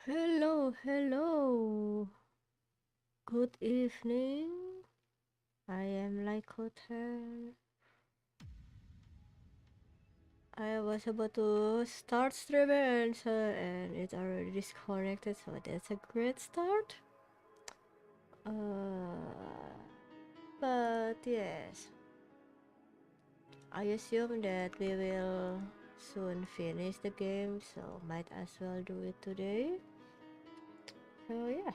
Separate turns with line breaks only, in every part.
Hello, hello. Good evening. I am like hotel. I was about to start streaming and it's already disconnected, so that's a great start. But yes, I assume that we will soon finish the game, so might as well do it today. So yeah.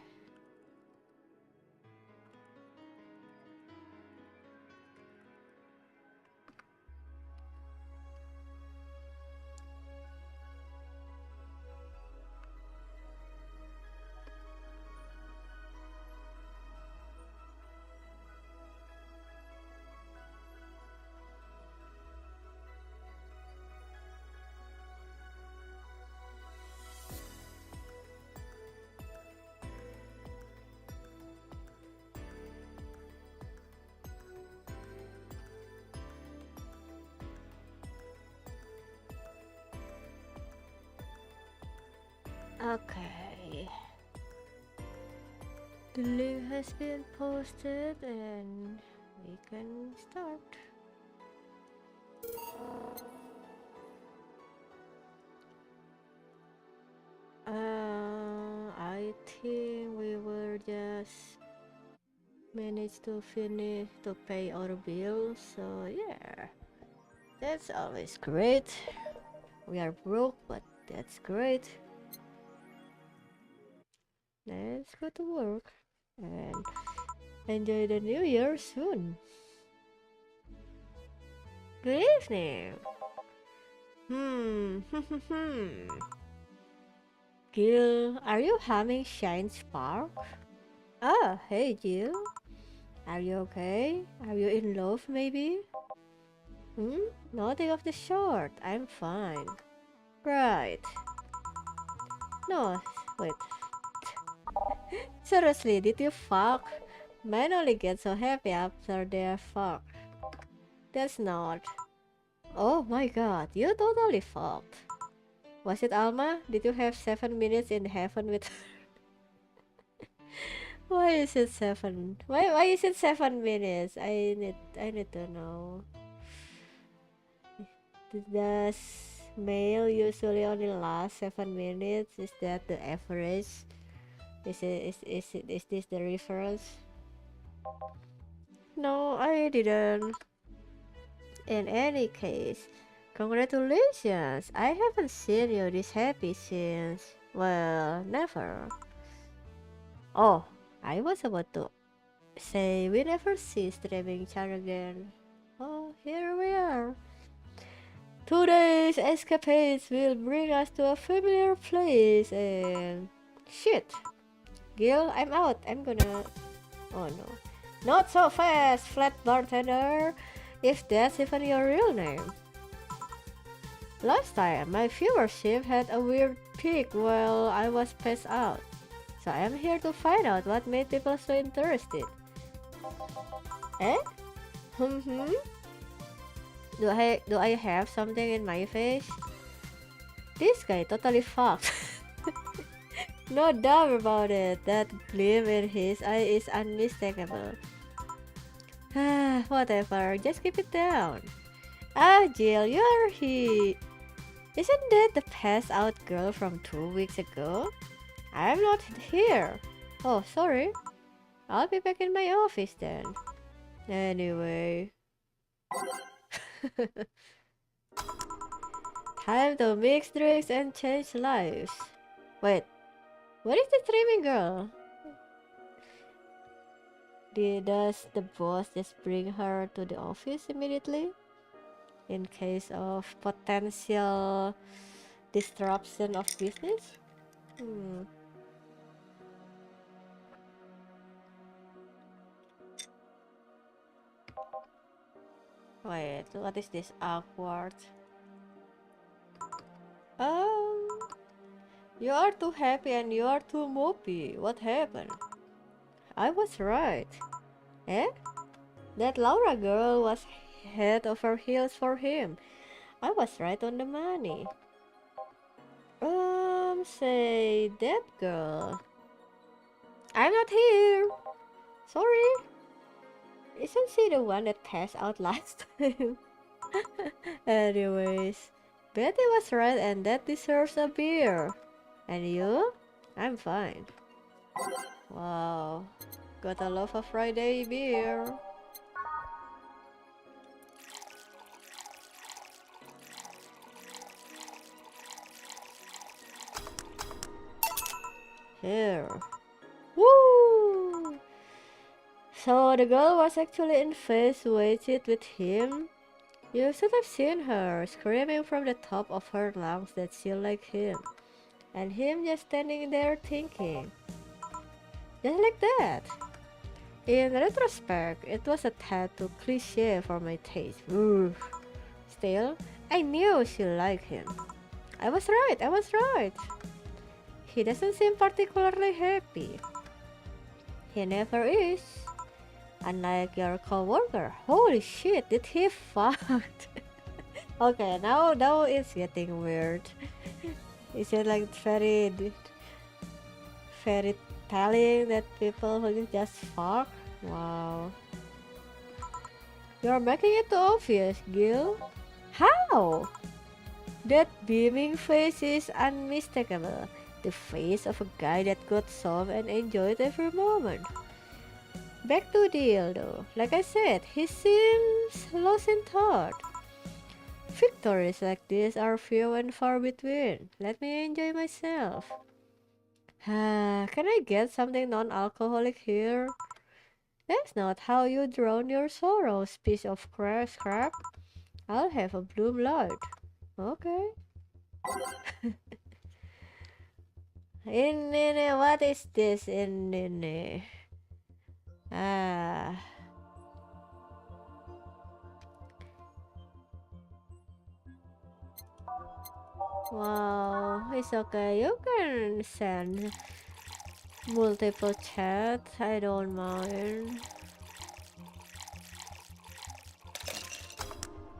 Okay. The link has been posted and we can start. I think we will just manage to finish to pay our bills, so yeah, that's always great. We are broke, but that's great. Let's go to work and enjoy the new year soon. Good evening. Hmm. Gil, are you having Shine Spark? Ah, hey Jill. Are you okay? Are you in love maybe? Nothing of the sort. I'm fine. Right. No, wait. Seriously, did you fuck? Men only get so happy after they're fucked. That's not. Oh my god, you totally fucked. Was it Alma? Did you have 7 minutes in heaven with Why is it seven? Why is it 7 minutes? I need to know. Does male usually only last 7 minutes? Is that the average? Is this the reference? No, I didn't. In any case, congratulations! I haven't seen you this happy since, well, never. Oh, I was about to say we never see streaming chat again. Oh, here we are. Today's escapades will bring us to a familiar place and... Shit! Gil, I'm out. I'm gonna... Oh no. Not so fast, flat bartender! If that's even your real name. Last time, my viewership had a weird peak while I was passed out. So I'm here to find out what made people so interested. Eh? Hmm? Do I have something in my face? This guy totally fucked. No doubt about it. That gleam in his eye is unmistakable. Whatever, just keep it down. Ah, Jill, you're he. Isn't that the passed out girl from 2 weeks ago? I'm not here. Oh, sorry. I'll be back in my office then. Anyway. Time to mix drinks and change lives. Wait, where is the streaming girl? Does the boss just bring her to the office immediately? In case of potential disruption of business? Hmm. Wait, what is this awkward? Um, you are too happy and you are too mopey. What happened? I was right. Eh? That Laura girl was head over heels for him. I was right on the money. Say that girl. I'm not here. Sorry. Isn't she the one that passed out last time? Anyways, Betty was right and that deserves a beer. And you? I'm fine. Wow. Gotta love a Friday beer. Here. Woo! So the girl was actually infatuated with him. You should have seen her screaming from the top of her lungs that she liked him. And him just standing there thinking. Just like that. In retrospect, it was a tad too cliché for my taste. Oof. Still, I knew she liked him. I was right. He doesn't seem particularly happy. He never is. Unlike your coworker. Holy shit, did he fucked? Okay, now it's getting weird. Is it like very telling that people who just fuck? Wow. You're making it too obvious, Gil. How? That beaming face is unmistakable. The face of a guy that got some and enjoyed every moment. Back to deal though. Like I said, he seems lost in thought. Victories like this are few and far between. Let me enjoy myself. Can I get something non-alcoholic here? That's not how you drown your sorrows, piece of scrap. I'll have a blue blood. Okay. What is this in? Ah. Wow, it's okay. You can send multiple chat. I don't mind.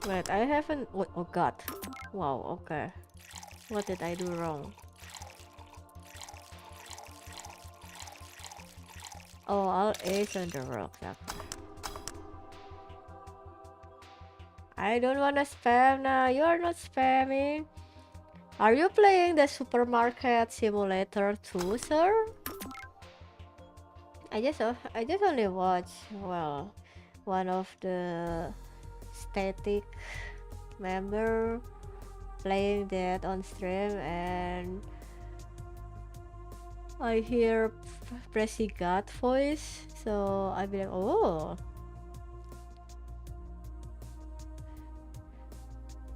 Wait, I haven't. Oh god. Wow, okay. What did I do wrong? Oh, I'll ace on the rocks. Okay. I don't wanna spam now. You're not spamming. Are you playing the supermarket simulator too, sir? I just only watch, well, one of the static member playing that on stream, and I hear Pressy God voice, so I be like, oh.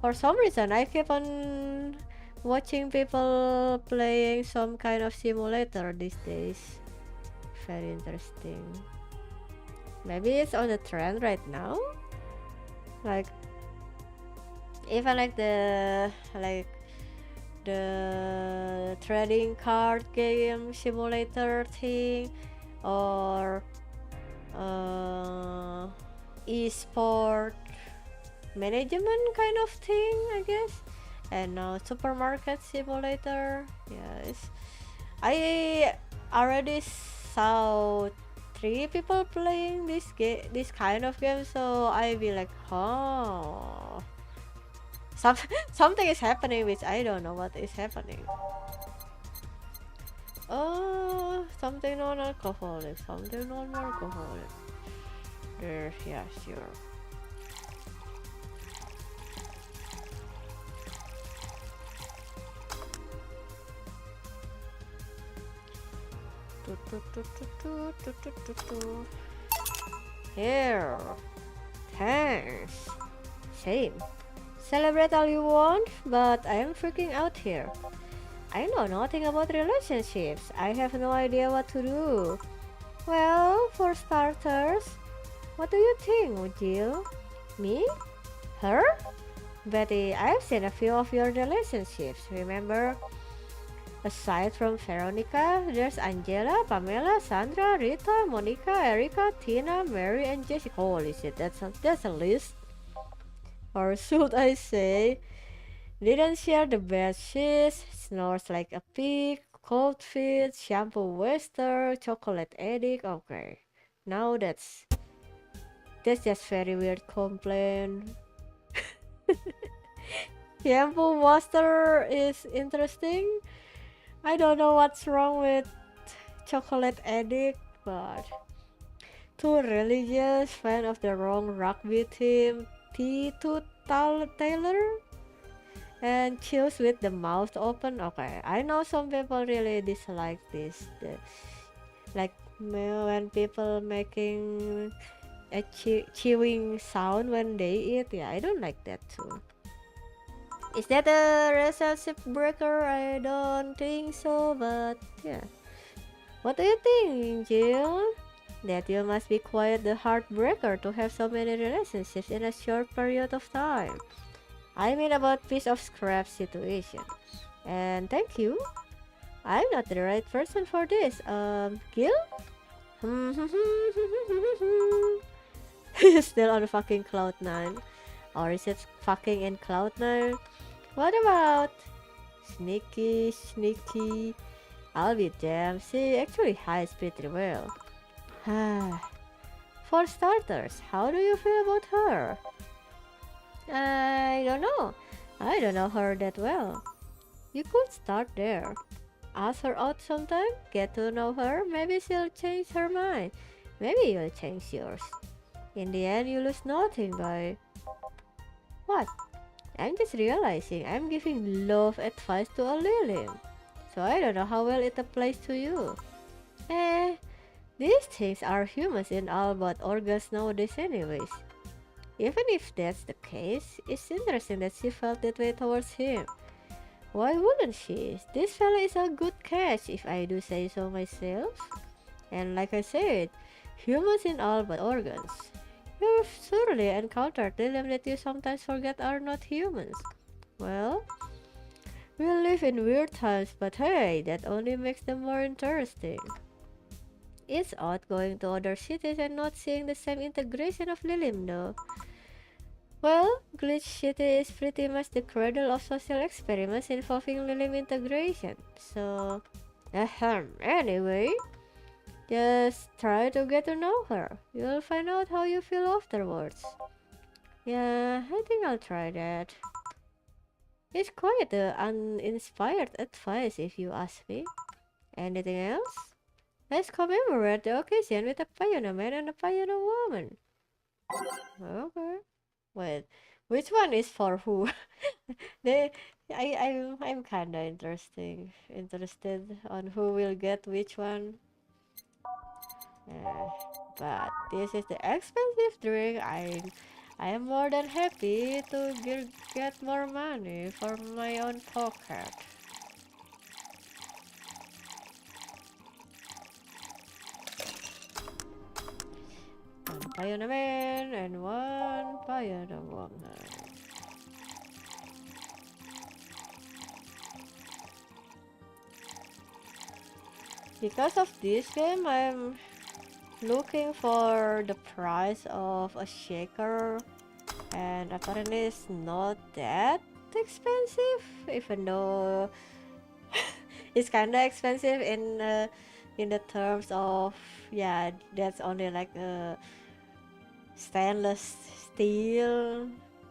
For some reason, I keep on watching people playing some kind of simulator these days. Very interesting. Maybe it's on the trend right now. Like even like the trading card game simulator thing, or e-sport management kind of thing, I guess. And now supermarket simulator. Yes, I already saw 3 people playing this kind of game, so I be like, oh, something is happening which I don't know what is happening. Oh, something non-alcoholic. There, yeah, sure. Here. Thanks. Same. Celebrate all you want, but I am freaking out here. I know nothing about relationships. I have no idea what to do. Well, for starters, what do you think, Jill? Me? Her? Betty, I've seen a few of your relationships, remember? Aside from Veronica, there's Angela, Pamela, Sandra, Rita, Monica, Erica, Tina, Mary, and Jessica. Holy shit, that's a list. Or should I say, Didn't share the bed sheets, snores like a pig, cold feet, shampoo waster, chocolate addict. Okay, now that's just very weird complaint. Shampoo waster is interesting. I don't know what's wrong with chocolate addict, but too religious, fan of the wrong rugby team, T2 Taylor, and chews with the mouth open. Okay, I know some people really dislike this. Like when people making a chewing sound when they eat. Yeah, I don't like that too. Is that a relationship breaker? I don't think so, but yeah. What do you think, Jill? That you must be quite the heartbreaker to have so many relationships in a short period of time. I mean about piece of scrap situation. And thank you. I'm not the right person for this. Gil? Still on fucking cloud 9. Or is it fucking in cloud 9? What about sneaky? I'll be damned. She actually hides pretty well. For starters, how do you feel about her? I don't know. I don't know her that well. You could start there. Ask her out sometime, get to know her, maybe she'll change her mind. Maybe you'll change yours. In the end, you lose nothing by... What? I'm just realizing I'm giving love advice to a Lily. So I don't know how well it applies to you. Eh, these things are humans in all but organs nowadays anyways. Even if that's the case, it's interesting that she felt that way towards him. Why wouldn't she? This fella is a good catch, if I do say so myself. And like I said, humans in all but organs. You've surely encountered them that you sometimes forget are not humans. Well, we live in weird times, but hey, that only makes them more interesting. It's odd going to other cities and not seeing the same integration of Lilim though. Well, Glitch City is pretty much the cradle of social experiments involving Lilim integration. So, anyway, just try to get to know her. You'll find out how you feel afterwards. Yeah, I think I'll try that. It's quite uninspired advice if you ask me. Anything else? Let's commemorate the occasion with a pioneer man and a pioneer woman. Okay. Wait, which one is for who? they, I'm kinda interested on who will get which one. Uh, but this is the expensive drink. I am more than happy to get more money for my own pocket. One pioneer man and one pioneer woman. Because of this game, I'm looking for the price of a shaker, and apparently it's not that expensive, even though it's kinda expensive in the terms of, yeah, that's only like a stainless steel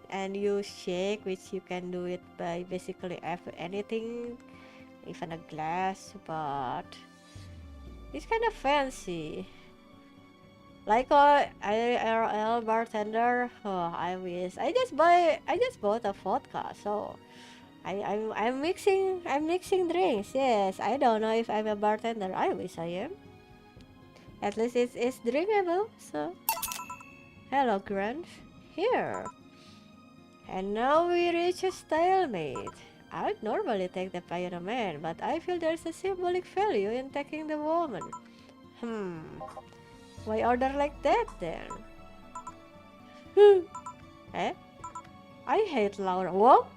and you shake, which you can do it by basically anything, even a glass, but it's kind of fancy. Like IRL bartender. Oh, I wish. I just bought a vodka, so I'm mixing drinks. Yes, I don't know if I'm a bartender. I wish I am. At least it's drinkable. So hello, Grunge. Here. And now we reach a stalemate. I would normally take the pioneer man, but I feel there's a symbolic value in taking the woman. Why order like that then? Eh? I hate Laura. What?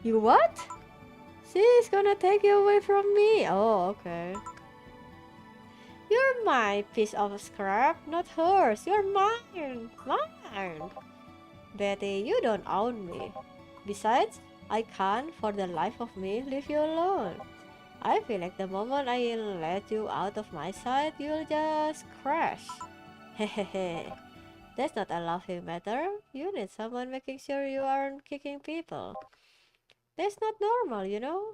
You what? She's gonna take you away from me. Oh, okay. You're my piece of scrap, not hers. You're mine. Mine. Betty, you don't own me. Besides, I can't for the life of me leave you alone. I feel like the moment I let you out of my sight, you'll just crash. Hehehe. That's not a laughing matter. You need someone making sure you aren't kicking people. That's not normal, you know?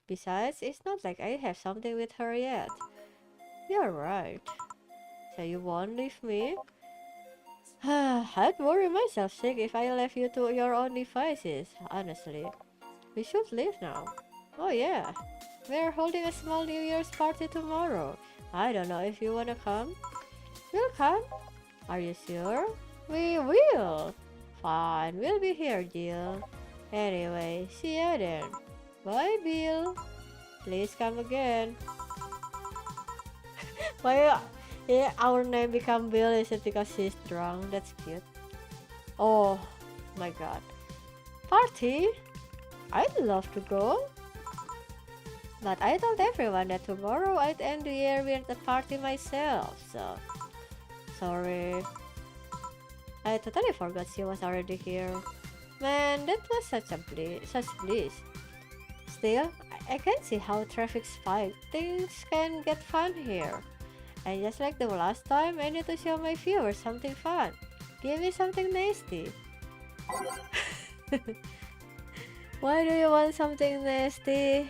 Besides, it's not like I have something with her yet. You're right. So you won't leave me? I'd worry myself sick if I left you to your own devices, honestly. We should leave now. Oh yeah, we're holding a small New Year's party tomorrow. I don't know if you wanna come. We'll come. Are you sure? We will. Fine, we'll be here, Jill. Anyway, see ya then. Bye, Bill. Please come again. Why our name become Bill? Is it because she's drunk? That's cute. Oh my god. Party? I'd love to go. But I told everyone that tomorrow I'd end the year with a party myself, so sorry. I totally forgot she was already here. Man, that was such bliss. Still, I can see how traffic spiked. Things can get fun here. And just like the last time, I need to show my viewers something fun. Give me something nasty. Why do you want something nasty?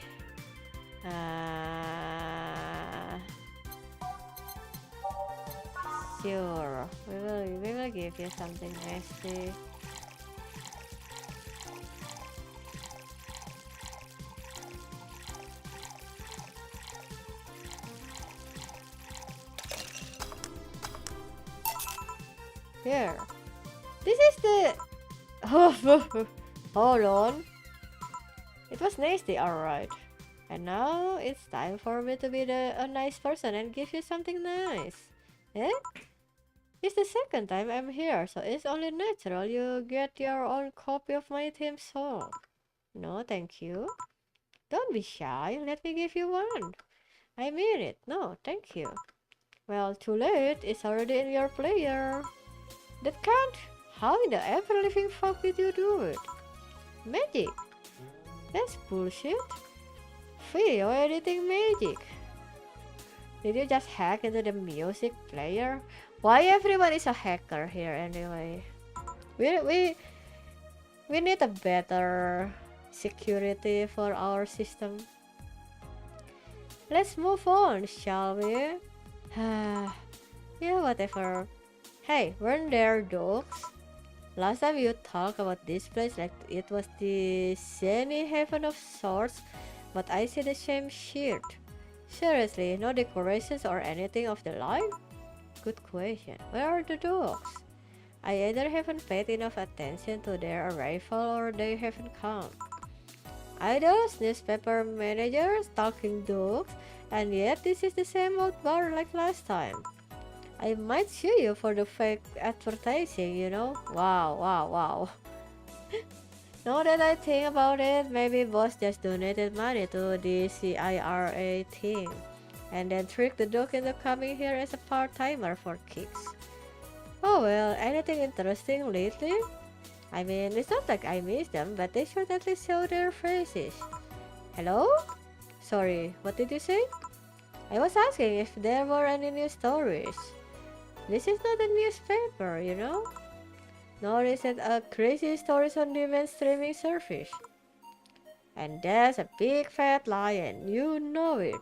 Sure, we will give you something nasty. Here. This is the... Hold on. It was nasty, alright. And now it's time for me to be a nice person and give you something nice. Eh? It's the second time I'm here, so it's only natural you get your own copy of my theme song. No, thank you. Don't be shy, let me give you one. I mean it. No, thank you. Well, too late. It's already in your player. That can't. How in the ever-living fuck did you do it? Magic. That's bullshit. Video editing magic. Did you just hack into the music player? Why everyone is a hacker here anyway? We need a better security for our system. Let's move on, shall we? Yeah, whatever. Hey, weren't there dogs? Last time you talked about this place like it was the Zenny heaven of sorts, but I see the same shit. Seriously, no decorations or anything of the like? Good question. Where are the dogs? I either haven't paid enough attention to their arrival or they haven't come. Idols, newspaper managers, talking dogs, and yet this is the same old bar like last time. I might sue you for the fake advertising, you know? Wow. Now that I think about it, maybe boss just donated money to the CIRA team and then tricked the dog into coming here as a part-timer for kicks. Oh well, anything interesting lately? I mean, it's not like I miss them, but they should at least show their faces. Hello? Sorry, what did you say? I was asking if there were any new stories. This is not a newspaper, you know? Nor is it a crazy stories on demand streaming service. And there's a big fat lion, you know it.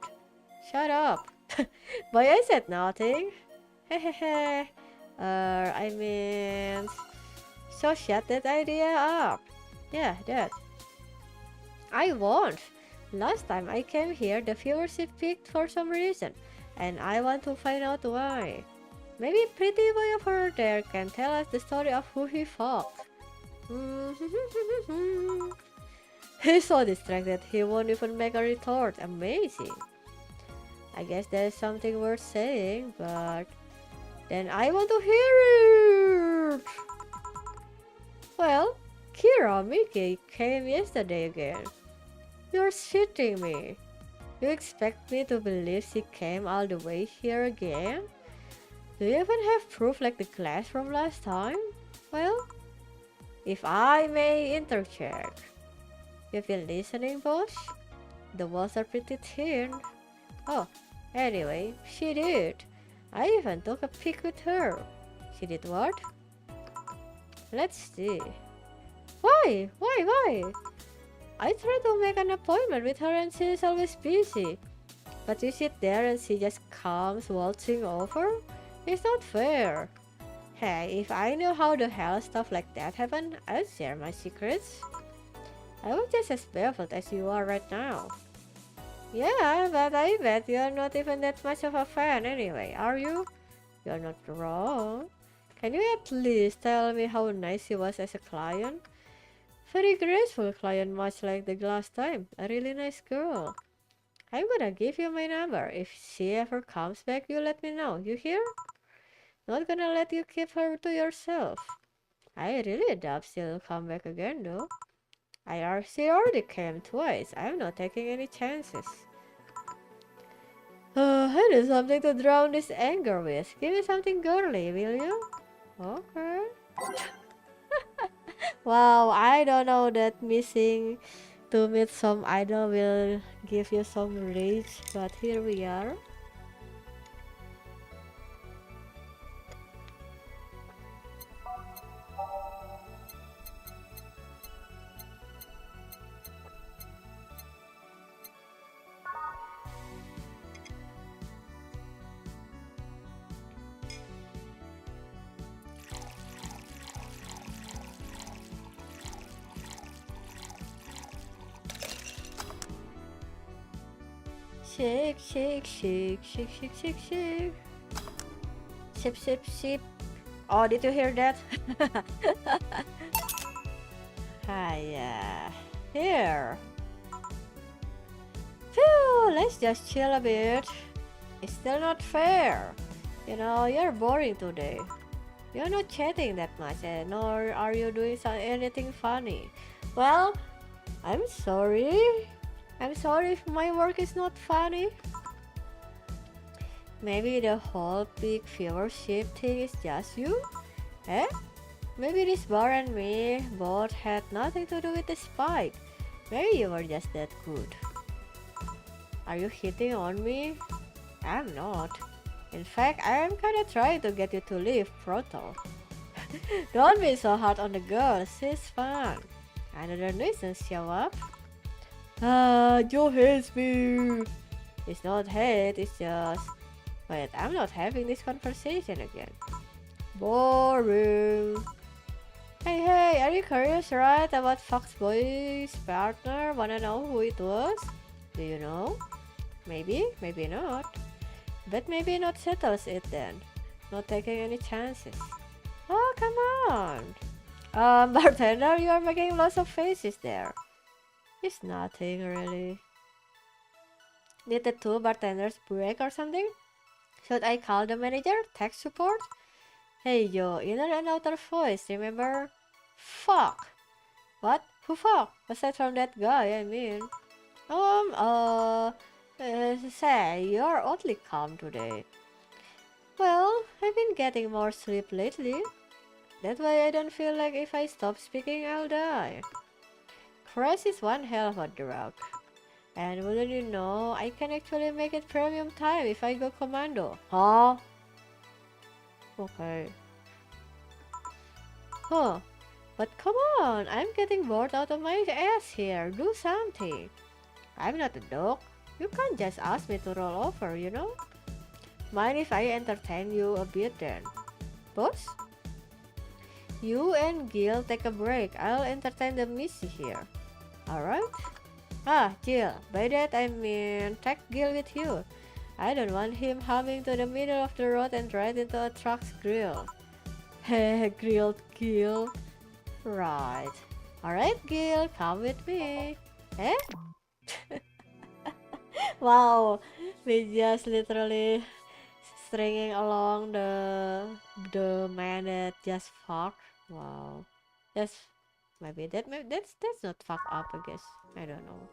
Shut up. But I said nothing. Hehehe. I mean... So shut that idea up. Yeah, that. I won't. Last time I came here, the viewership peaked for some reason, and I want to find out why. Maybe pretty boy over there can tell us the story of who he fought. He's so distracted, he won't even make a retort. Amazing. I guess there's something worth saying, but then I want to hear it. Well, Kira Miki came yesterday again. You're shitting me. You expect me to believe she came all the way here again? Do you even have proof like the glass from last time? Well, If I may interject, you've been listening, boss? The walls are pretty thin. Oh, anyway, she did. I even took a pic with her. She did what? Let's see. Why? Why? I try to make an appointment with her and she's always busy. But you sit there and she just comes waltzing over? It's not fair. Hey, if I knew how the hell stuff like that happened, I'd share my secrets. I was just as baffled as you are right now. Yeah, but I bet you're not even that much of a fan anyway, are you? You're not wrong. Can you at least tell me how nice she was as a client? Very graceful client, much like the last time. A really nice girl. I'm gonna give you my number. If she ever comes back, you let me know. You hear? Not gonna let you keep her to yourself. I really doubt she'll come back again, though. She already came twice. I'm not taking any chances. I need something to drown this anger with. Give me something girly, will you? Okay. Wow, I don't know that missing to meet some idol will give you some rage, but here we are. Shake, shake, shake, shake, shake, shake, shake. Sip, sip, sip. Oh, did you hear that? Hiya. Here. Phew, let's just chill a bit. It's still not fair. You know, you're boring today. You're not chatting that much, nor are you doing anything funny. Well, I'm sorry. I'm sorry if my work is not funny. Maybe the whole big viewership thing is just you? Eh? Maybe this bar and me both had nothing to do with the spike. Maybe you were just that good. Are you hitting on me? I'm not. In fact, I am kinda trying to get you to leave, Proto. Don't be so hard on the girl, she's fun. Another nuisance show up? Ah, Joe hates me. It's not hate, it's just... Wait, I'm not having this conversation again. Boring. Hey, are you curious, right, about Foxboy's partner? Wanna know who it was? Do you know? Maybe, maybe not. But maybe not settles it then. Not taking any chances. Oh, come on. Bartender, you are making lots of faces there. It's nothing, really. Did the two bartenders break or something? Should I call the manager? Tech support? Hey, yo, inner and outer voice, remember? Fuck! What? Who fuck? Aside from that guy, I mean. Say, you're oddly calm today. Well, I've been getting more sleep lately. That way I don't feel like if I stop speaking, I'll die. Crash is one hell of a drug. And wouldn't you know, I can actually make it premium time if I go commando. Huh? Okay. Huh. But come on, I'm getting bored out of my ass here. Do something. I'm not a dog. You can't just ask me to roll over, you know? Mind if I entertain you a bit then? Boss? You and Gil take a break. I'll entertain the Missy here. Alright? Ah, Gil. By that I mean take Gil with you. I don't want him humming to the middle of the road and right into a truck's grill. Heh, grilled Gil. Right. Alright, Gil, come with me. Eh? Wow, we just literally stringing along the man that just fucked. Wow, that's that's not fuck up, I guess. I don't know.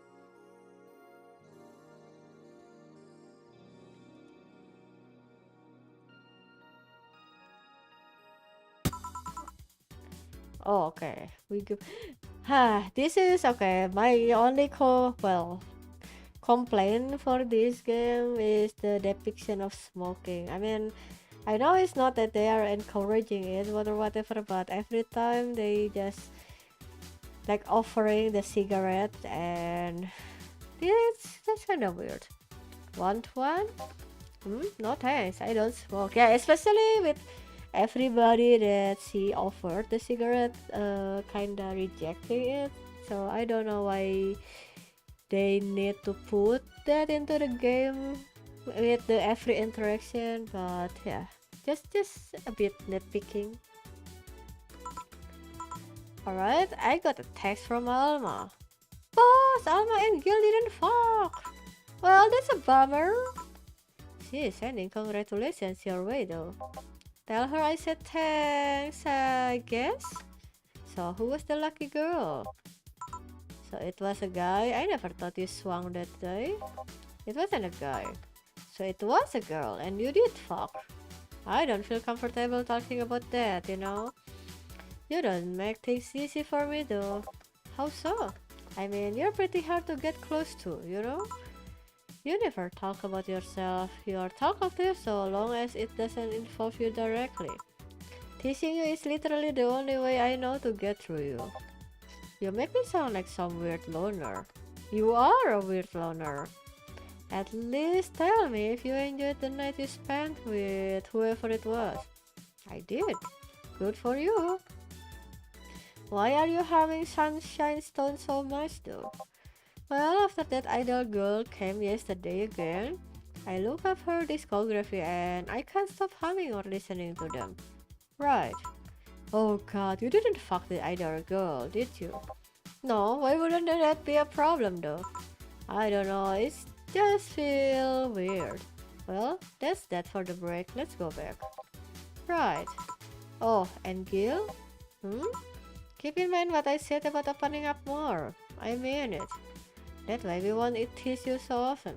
Oh, okay. We go. This is okay. My only complaint for this game is the depiction of smoking. I mean, I know it's not that they are encouraging it or whatever, but every time they just like offering the cigarette, and that's kind of weird. Want one? No thanks. I don't smoke. Yeah, especially with everybody that she offered the cigarette, kinda rejecting it. So I don't know why they need to put that into the game with the every interaction, but yeah, just a bit nitpicking. Alright, I got a text from Alma. Boss, Alma and Gil didn't fuck. Well, that's a bummer. She is sending congratulations your way though. Tell her I said thanks, I guess. So who was the lucky girl? So it was a guy. I never thought you swung that day. It wasn't a guy. So it was a girl and you did fuck. I don't feel comfortable talking about that, you know. You don't make things easy for me though. How so? I mean, you're pretty hard to get close to, you know? You never talk about yourself. You're talkative so long as it doesn't involve you directly. Teasing you is literally the only way I know to get through you. You make me sound like some weird loner. You are a weird loner. At least tell me if you enjoyed the night you spent with whoever it was. I did. Good for you. Why are you having Sunshine Stone so much though? Well, after that idol girl came yesterday again, I looked up her discography and I can't stop humming or listening to them. Right. Oh god, you didn't fuck the idol girl, did you? No, why wouldn't that be a problem though? I don't know, it just feel weird. Well, that's that for the break, let's go back. Right. Oh, and Gil? Keep in mind what I said about opening up more. I mean it. That's why we won't tease you so often.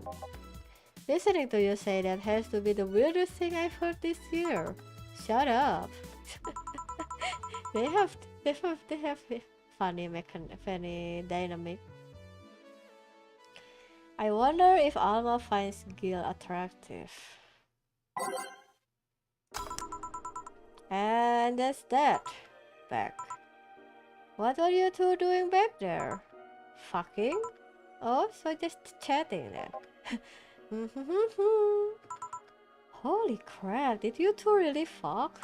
Listening to you say that has to be the weirdest thing I've heard this year. Shut up. they have they have funny dynamic. I wonder if Alma finds Gil attractive. And that's that. Back. What were you two doing back there? Fucking? Oh, so just chatting then. Holy crap, did you two really fuck?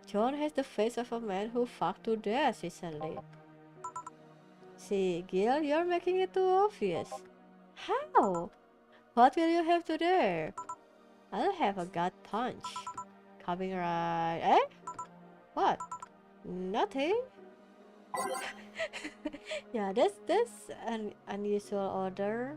John has the face of a man who fucked to death recently. See, Gil, you're making it too obvious. How? What will you have today? I'll have a gut punch. Coming right. Eh? What? Nothing? Yeah, that's an unusual order.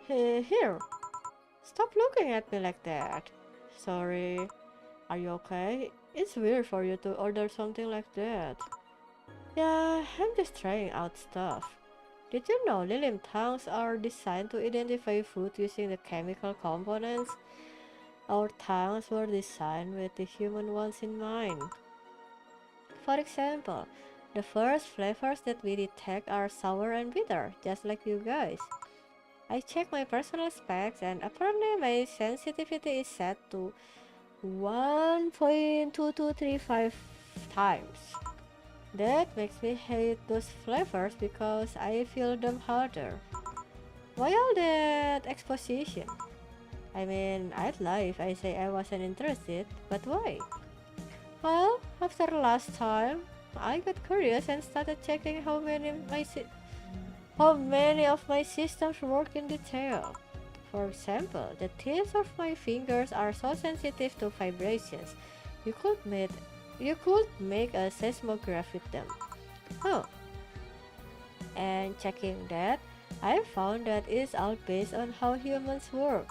Hey, here. Stop looking at me like that. Sorry. Are you okay? It's weird for you to order something like that. Yeah, I'm just trying out stuff. Did you know Lilim tongues are designed to identify food using the chemical components? Our tongues were designed with the human ones in mind. For example, the first flavors that we detect are sour and bitter, just like you guys. I checked my personal specs and apparently my sensitivity is set to 1.2235 times. That makes me hate those flavors because I feel them harder. Why all that exposition? I mean, I'd lie if I say I wasn't interested, but why? Well, after last time, I got curious and started checking how many of my systems work in detail. For example, the tips of my fingers are so sensitive to vibrations. You could make a seismograph with them. Oh, and checking that, I found that it's all based on how humans work.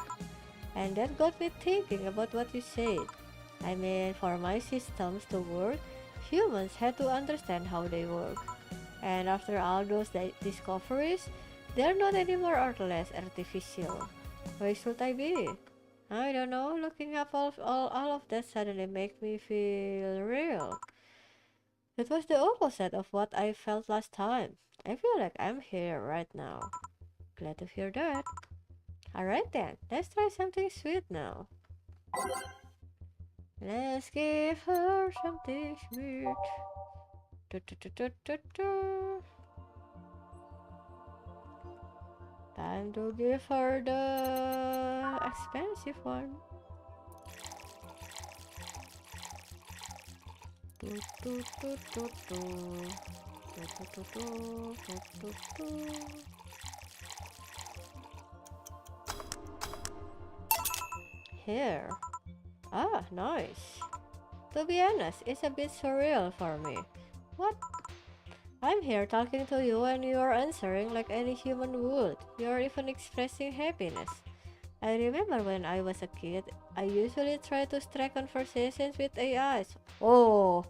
And that got me thinking about what you said. I mean, for my systems to work, humans had to understand how they work. And after all those discoveries, they're not anymore or less artificial. Where should I be? I don't know. Looking up all of that suddenly makes me feel real. It was the opposite of what I felt last time. I feel like I'm here right now. Glad to hear that. Alright then, let's try something sweet now. Let's give her something sweet. Do, do, do, do, do, do. Time to give her the expensive one. Do, do, do, do, do. Do, do, do, do, do, do, do. Here. Ah, nice. To be honest, it's a bit surreal for me. What? I'm here talking to you and you're answering like any human would. You're even expressing happiness. I remember when I was a kid, I usually try to strike conversations with AIs. Oh,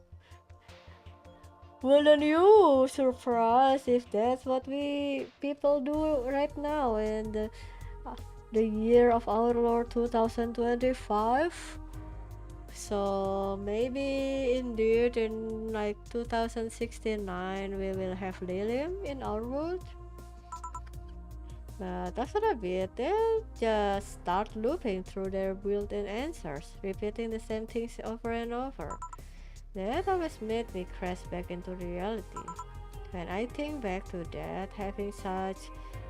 wouldn't you surprised if that's what we people do right now in the year of our Lord 2025? So maybe indeed in like 2069 we will have Lilium in our world. But after a bit, they'll just start looping through their built-in answers, repeating the same things over and over. That always made me crash back into reality. When I think back to that, having such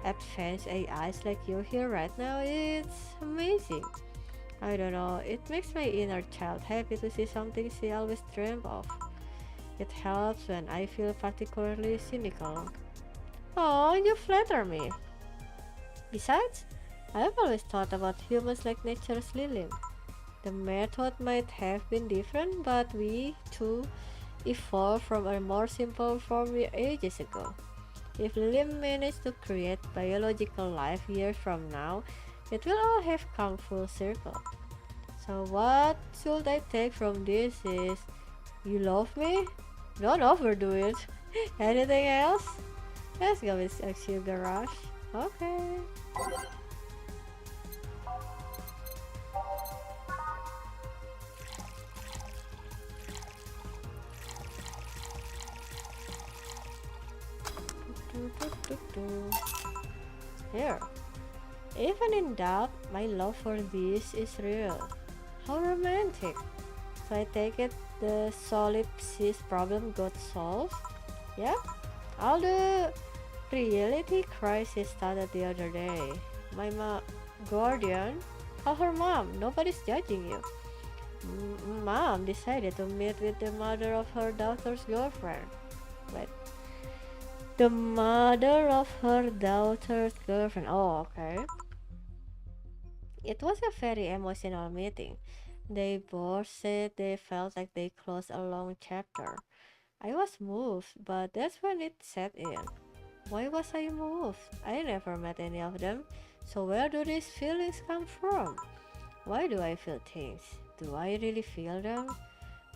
advanced AIs like you here right now, it's amazing. I don't know, it makes my inner child happy to see something she always dreamed of. It helps when I feel particularly cynical. Oh, you flatter me. Besides, I've always thought about humans like nature's lily. The method might have been different, but we, too, evolved from a more simple form ages ago. If Lilim managed to create biological life years from now, it will all have come full circle. So what should I take from this is, you love me? Don't overdo it. Anything else? Let's go with a sugar rush. Okay. Here. Even in doubt, my love for this is real. How romantic. So I take it the solipsist problem got solved? Yeah? All the reality crisis started the other day. My guardian, call her mom, nobody's judging you. Mom decided to meet with the mother of her daughter's girlfriend. Wait, the mother of her daughter's girlfriend. Oh, okay. It was a very emotional meeting. They both said they felt like they closed a long chapter. I was moved, but that's when it set in. Why was I moved? I never met any of them. So where do these feelings come from? Why do I feel things? Do I really feel them?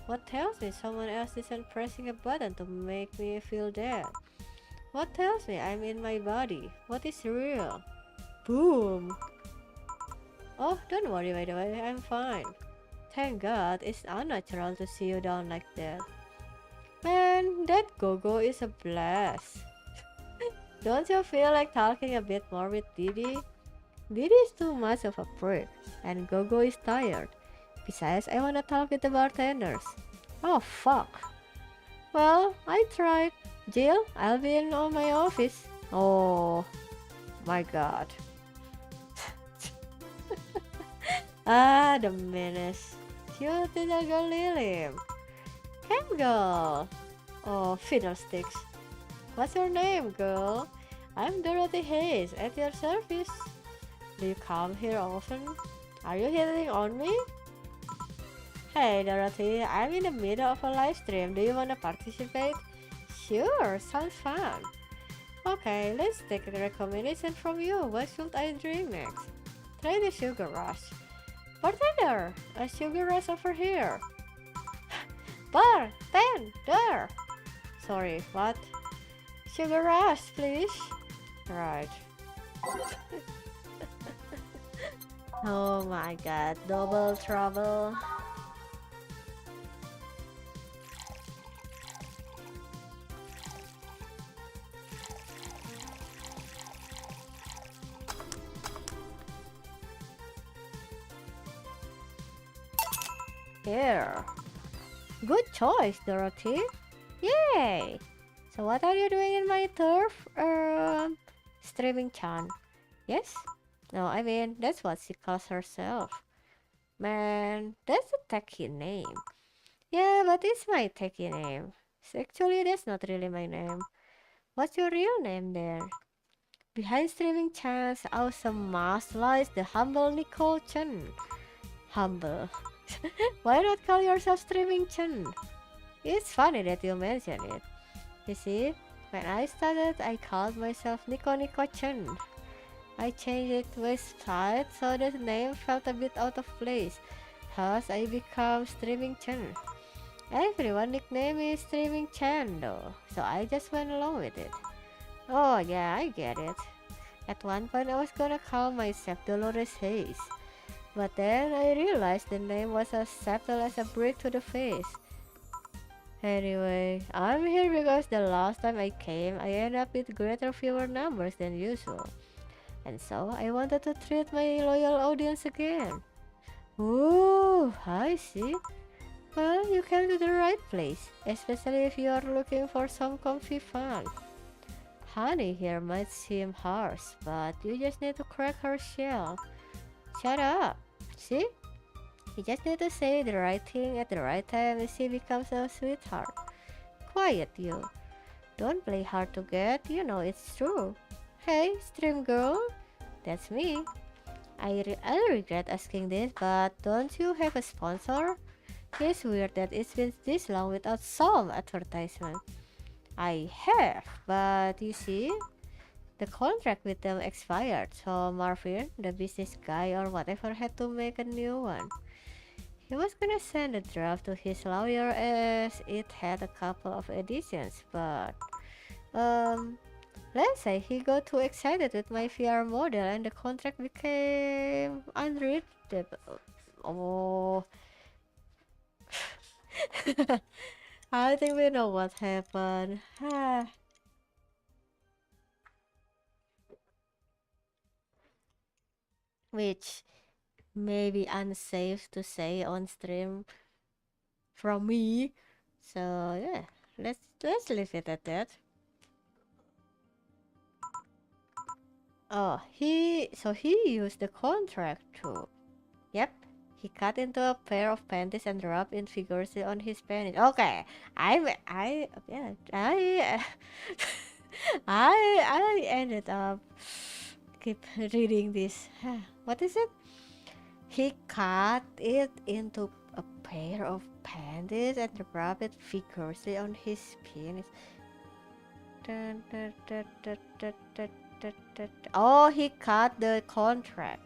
What tells me someone else isn't pressing a button to make me feel that? What tells me I'm in my body? What is real? Boom! Oh, don't worry by the way, I'm fine. Thank God, it's unnatural to see you down like that. Man, that Gogo is a blast. Don't you feel like talking a bit more with Didi? Didi is too much of a prick, and Gogo is tired. Besides, I wanna talk with the bartenders. Oh fuck. Well, I tried. Jill, I'll be in on my office. Oh my god. Ah, the menace. Cute little girl Lilim. Cam girl. Oh, fiddlesticks. What's your name, girl? I'm Dorothy Hayes, at your service. Do you come here often? Are you hitting on me? Hey, Dorothy, I'm in the middle of a live stream. Do you want to participate? Sure, sounds fun. Okay, let's take a recommendation from you. What should I drink next? Try the sugar rush. Bartender, a sugar rush over here. Bartender! Sorry, what? Sugar rush, please. Right. Oh my god, double trouble. Here. Good choice, Dorothy. Yay! So what are you doing in my turf? Streaming Chan. Yes? No, I mean, that's what she calls herself. Man, that's a tacky name. Yeah, but it's my tacky name. Actually, that's not really my name. What's your real name then? Behind Streaming Chan's awesome mask lies the humble Nicole Chen. Humble. Why not call yourself Streaming Chen? It's funny that you mention it. You see, when I started, I called myself Nico Nico Chen. I changed it to a side so the name felt a bit out of place. Thus, I became Streaming Chen. Everyone nicknamed me Streaming Chen though, so I just went along with it. Oh yeah, I get it. At one point I was gonna call myself Dolores Hayes, but then I realized the name was as subtle as a brick to the face. Anyway, I'm here because the last time I came, I ended up with greater fewer numbers than usual. And so I wanted to treat my loyal audience again. Ooh, I see. Well, you came to the right place, especially if you are looking for some comfy fun. Honey here might seem harsh, but you just need to crack her shell. Shut up! See? You just need to say the right thing at the right time and she becomes a sweetheart. Quiet you. Don't play hard to get, you know it's true. Hey, stream girl. That's me. I regret asking this, but don't you have a sponsor? It's weird that it's been this long without some advertisement. I have, but you see, the contract with them expired, so Marvin, the business guy or whatever, had to make a new one. He was gonna send the draft to his lawyer as it had a couple of editions, but let's say he got too excited with my VR model and the contract became unreadable. Oh, I think we know what happened. Which may be unsafe to say on stream from me. So yeah, let's leave it at that. Oh, he used the contract too. Yep, he cut into a pair of panties and rubbed it vigorously on his penis. Okay, yeah, I ended up keep reading this. What is it? He cut it into a pair of panties and rubbed it vigorously on his penis. Dun, dun, dun, dun, dun, dun, dun, dun. Oh, he cut the contract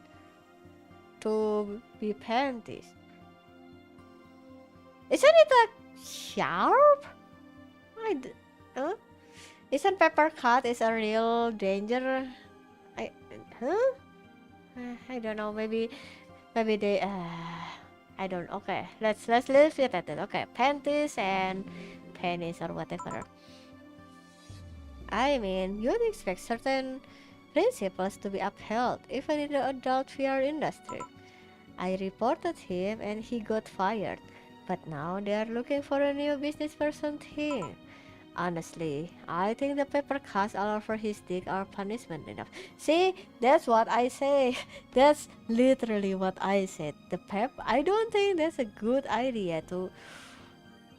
to be panties. Isn't it like sharp? Huh? Isn't pepper cut is a real danger? Huh? I don't know. Maybe they. I don't. Okay, let's leave it at that. Okay, panties and pennies or whatever. I mean, you'd expect certain principles to be upheld, even in the adult VR industry. I reported him and he got fired, but now they are looking for a new business person thing. Honestly, I think the paper cuts all over his dick are punishment enough. See, that's what I say. That's literally what I said. I don't think that's a good idea to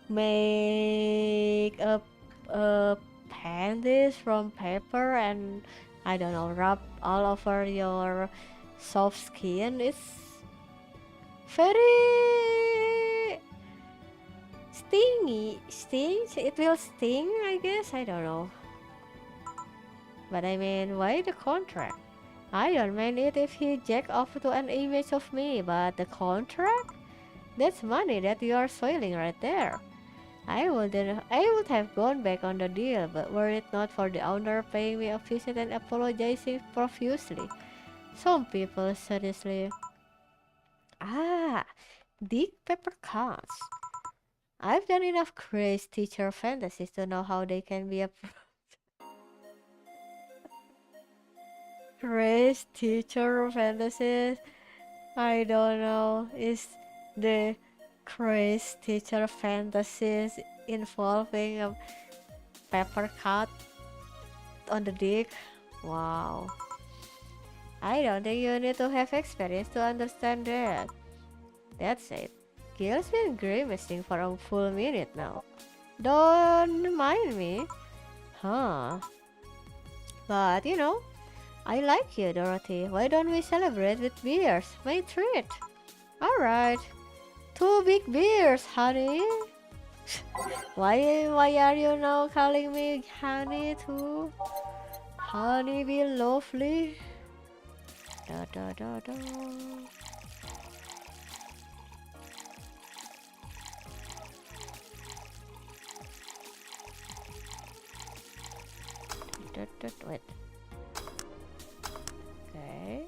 make a panties from paper and I don't know, rub all over your soft skin. It's very stings. It will sting, I guess. I don't know. But I mean, why the contract? I don't mind it if he jack off to an image of me, but the contract? That's money that you are soiling right there. I would have gone back on the deal, but were it not for the owner paying me a visit and apologizing profusely. Some people seriously. Ah, dig peppercorns. I've done enough crazy teacher fantasies to know how they can be a crazy teacher fantasies. I don't know. Is the crazy teacher fantasies involving a pepper cut on the dick? Wow. I don't think you need to have experience to understand that. That's it. Gil's been grimacing for a full minute now. Don't mind me. Huh. But I like you, Dorothy. Why don't we celebrate with beers? My treat. Alright. Two big beers, honey. Why are you now calling me honey too? Honey be lovely. Da da da da. Wait. Okay.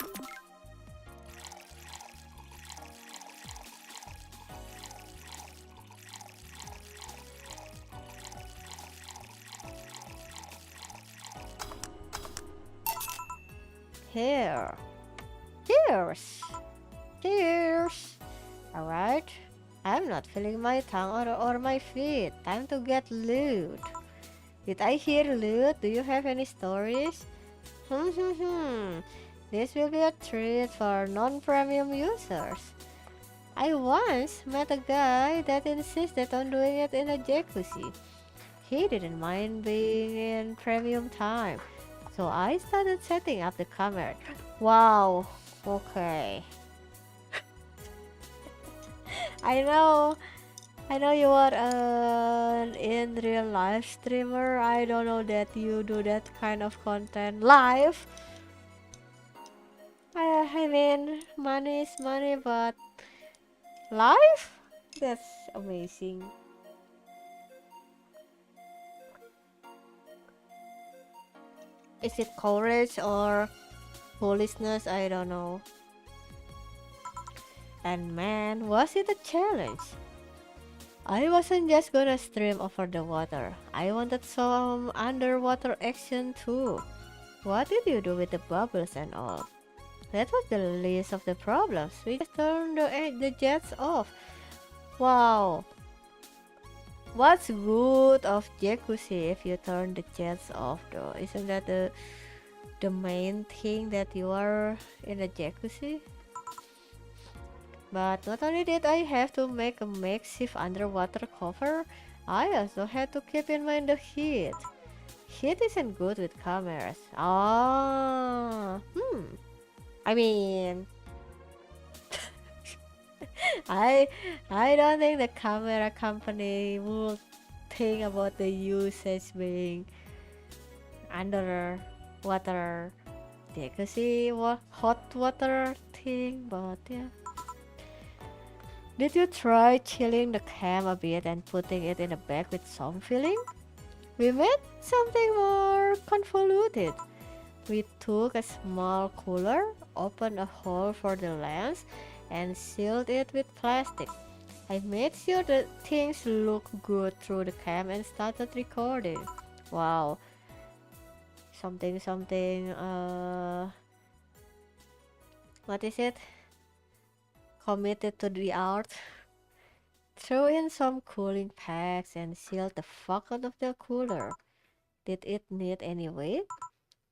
Here. Cheers. Cheers. Alright. I'm not feeling my tongue or my feet. Time to get lewd. Did I hear lewd? Do you have any stories? This will be a treat for non-premium users. I once met a guy that insisted on doing it in a jacuzzi. He didn't mind being in premium time, so I started setting up the camera. Wow, okay. I know, I know you are an in real life streamer. I don't know that you do that kind of content live. I mean, money is money, but live? That's amazing. Is it courage or foolishness? I don't know. And man, was it a challenge? I wasn't just gonna stream over the water. I wanted some underwater action too. What did you do with the bubbles and all? That was the least of the problems. We just turned the jets off. Wow. What's good of jacuzzi if you turn the jets off though? Isn't that the main thing that you are in a jacuzzi? But not only did I have to make a makeshift underwater cover, I also had to keep in mind the heat. Heat isn't good with cameras. I mean, I I don't think the camera company would think about the usage being underwater jacuzzi hot water thing, but yeah. Did you try chilling the cam a bit and putting it in a bag with some filling? We made something more convoluted. We took a small cooler, opened a hole for the lens, and sealed it with plastic. I made sure that things looked good through the cam and started recording. Wow. Something, what is it? Committed to the art. Threw in some cooling packs and sealed the fuck out of the cooler. Did it need any weight?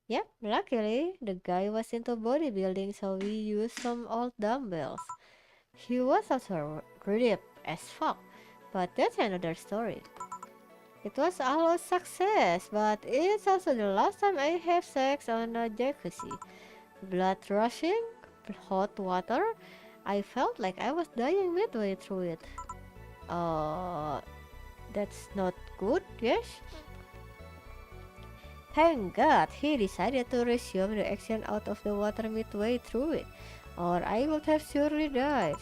Yep, luckily, the guy was into bodybuilding, so we used some old dumbbells. He was also ripped as fuck, but that's another story. It was a success, but it's also the last time I have sex on a jacuzzi. Blood rushing, hot water. I felt like I was dying midway through it. Uh, that's not good, yes? Thank God he decided to resume the action out of the water midway through it, or I would have surely died.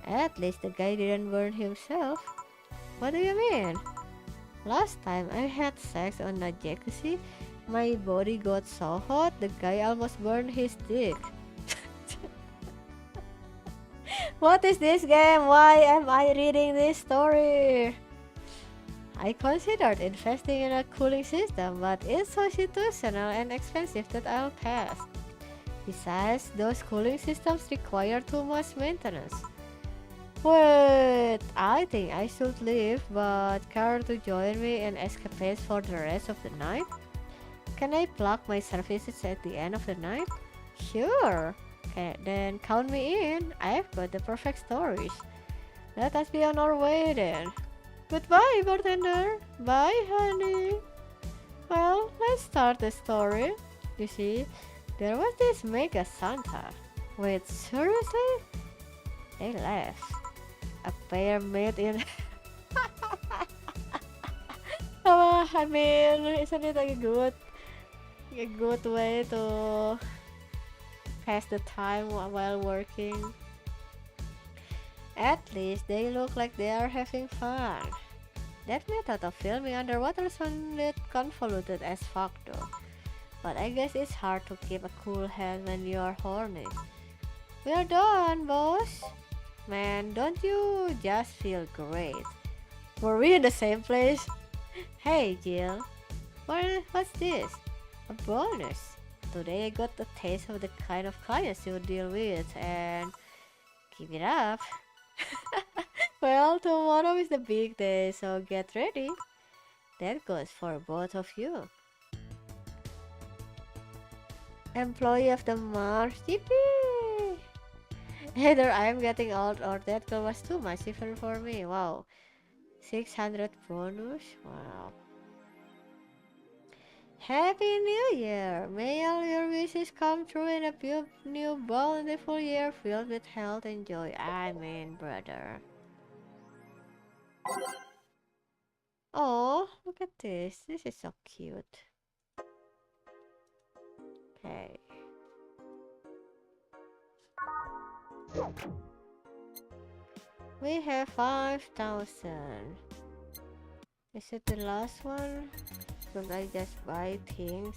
At least the guy didn't burn himself. What do you mean? Last time I had sex on a jacuzzi, my body got so hot the guy almost burned his dick. What is this game? Why am I reading this story? I considered investing in a cooling system, but it's so situational and expensive that I'll pass. Besides, those cooling systems require too much maintenance. Wait, I think I should leave, but care to join me in escapades for the rest of the night? Can I plug my services at the end of the night? Sure. Okay, then count me in. I've got the perfect stories. Let us be on our way then. Goodbye, bartender. Bye, honey. Well, let's start the story. You see, there was this mega Santa. Wait, seriously? They left. A pair made in. I mean, isn't it a good way to pass the time while working? At least they look like they are having fun. That method of filming underwater sounded convoluted as fuck though. But I guess it's hard to keep a cool head when you're horny. We're done, boss. Man, don't you just feel great? Were we in the same place? Hey, Jill. What's this? A bonus. Today I got a taste of the kind of clients you deal with and keep it up. Well, tomorrow is the big day, so get ready. That goes for both of you. Employee of the month. Yippee! Either I'm getting old or that girl was too much even for me. Wow. 600 bonus? Wow. Happy New Year! May all your wishes come true in a new bountiful year filled with health and joy. Amen, brother. Oh, look at this. This is so cute. Okay. We have 5,000. Is it the last one? Should I just buy things?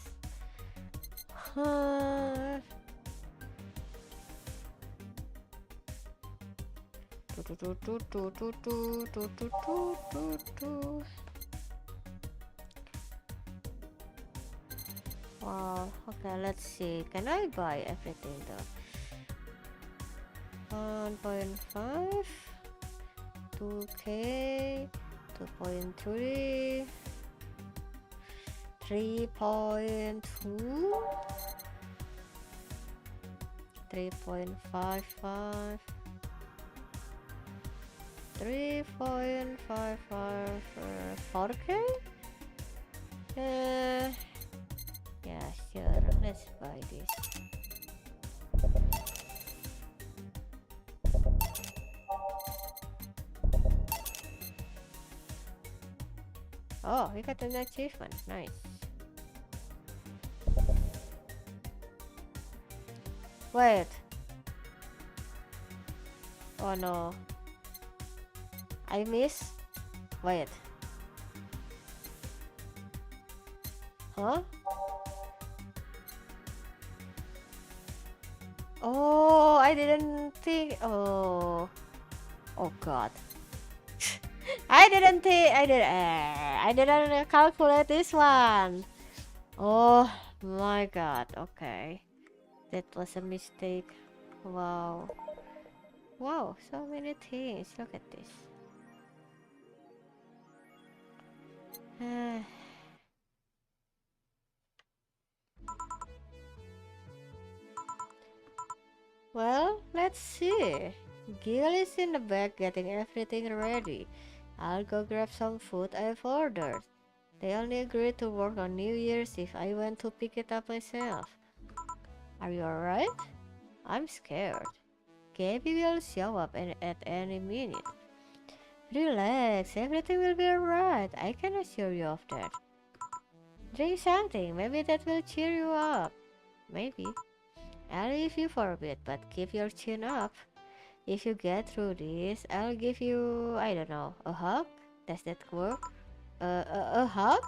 Wow, okay, let's see. Can I buy everything though? 1.5, 2k, 2.3, 3.2, 3.55, 3.55, 4k? Yeah, sure, let's buy this. Oh, we got an achievement, nice. Wait. Oh no. I miss. Wait. Huh? Oh, I didn't think. Oh. Oh god. I didn't calculate this one. Oh my god. Okay. That was a mistake. Wow. Wow, so many things. Look at this. Well, let's see. Gil is in the back getting everything ready. I'll go grab some food I've ordered. They only agreed to work on New Year's if I went to pick it up myself. Are you alright? I'm scared. Gabby will show up at any minute. Relax, everything will be alright. I can assure you of that. Drink something, maybe that will cheer you up. Maybe. I'll leave you for a bit, but keep your chin up. If you get through this, I'll give you, I don't know, a hug? Does that work? A hug?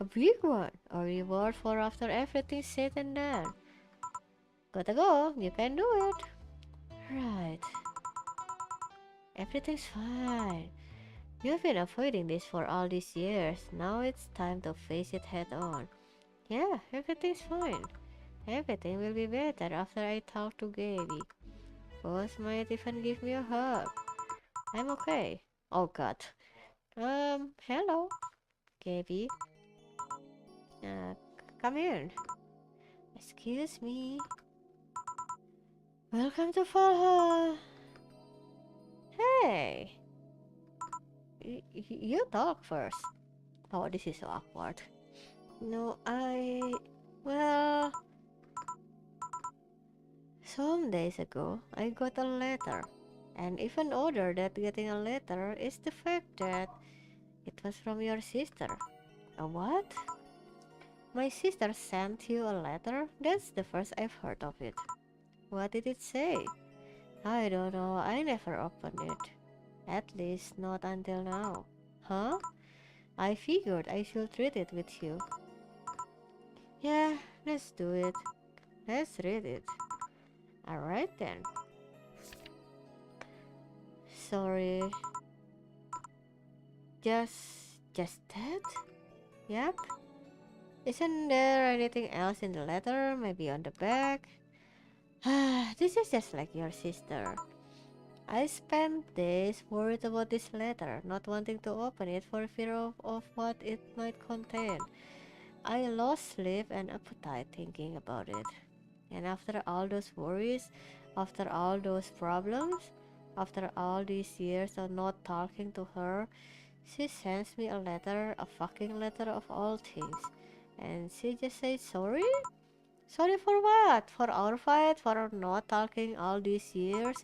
A big one. A reward for after everything's said and done. Gotta go, you can do it. Right. Everything's fine. You've been avoiding this for all these years. Now it's time to face it head on. Yeah, everything's fine. Everything will be better after I talk to Gaby. Boss might even give me a hug. I'm okay. Oh god. Hello, Gaby. Come in. Excuse me. Welcome to Valhalla. Hey. You talk first. Oh, this is so awkward. No, well, some days ago, I got a letter. And even odder than getting a letter is the fact that it was from your sister. A what? My sister sent you a letter? That's the first I've heard of it. What did it say? I don't know, I never opened it. At least not until now. Huh? I figured I should read it with you. Yeah, let's do it. Let's read it. Alright then. Sorry. Just that? Yep. Isn't there anything else in the letter? Maybe on the back? This is just like your sister. I spent days worried about this letter, not wanting to open it for fear of what it might contain. I lost sleep and appetite thinking about it. And after all those worries, after all those problems, after all these years of not talking to her, she sends me a letter, a fucking letter of all things. And she just says sorry? Sorry for what? For our fight? For not talking all these years?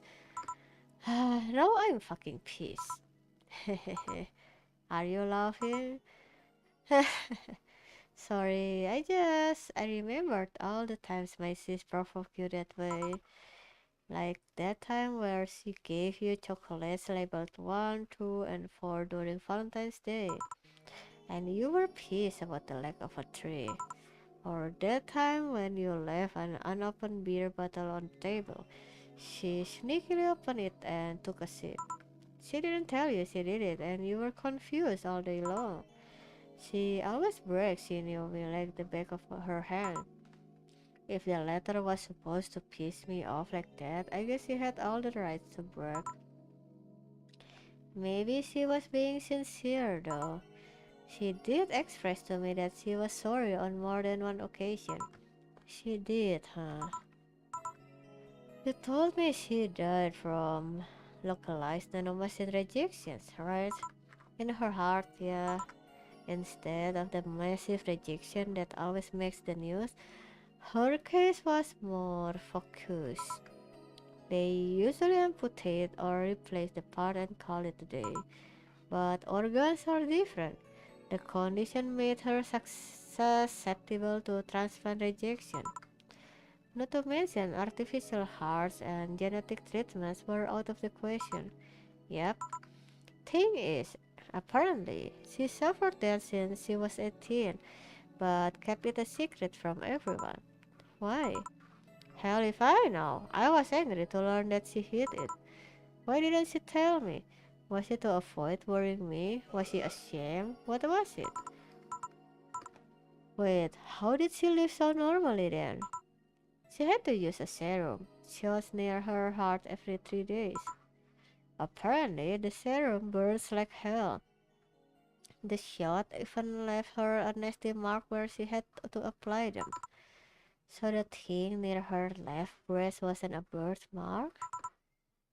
Now I'm fucking pissed. Are you laughing? Sorry, I remembered all the times my sis provoked you that way. Like that time where she gave you chocolates labeled 1, 2, and 4 during Valentine's Day. And you were pissed about the lack of a tree. Or that time when you left an unopened beer bottle on the table. She sneakily opened it and took a sip. She didn't tell you she did it, and you were confused all day long. She always brags she knew me like the back of her hand. If the letter was supposed to piss me off like that, I guess she had all the rights to brag. Maybe she was being sincere though. She did express to me that she was sorry on more than one occasion. She did, huh? You told me she died from localized nanomachine rejections, right? In her heart, yeah. Instead of the massive rejection that always makes the news, her case was more focused. They usually amputate or replace the part and call it a day. But organs are different. The condition made her susceptible to transplant rejection. Not to mention artificial hearts and genetic treatments were out of the question. Yep. Thing is, apparently, she suffered that since she was 18, but kept it a secret from everyone. Why? Hell if I know. I was angry to learn that she hid it. Why didn't she tell me? Was it to avoid worrying me? Was she ashamed? What was it? Wait, how did she live so normally then? She had to use a serum. Shots near her heart every 3 days. Apparently, the serum burns like hell. The shot even left her a nasty mark where she had to apply them. So the thing near her left breast wasn't a birthmark?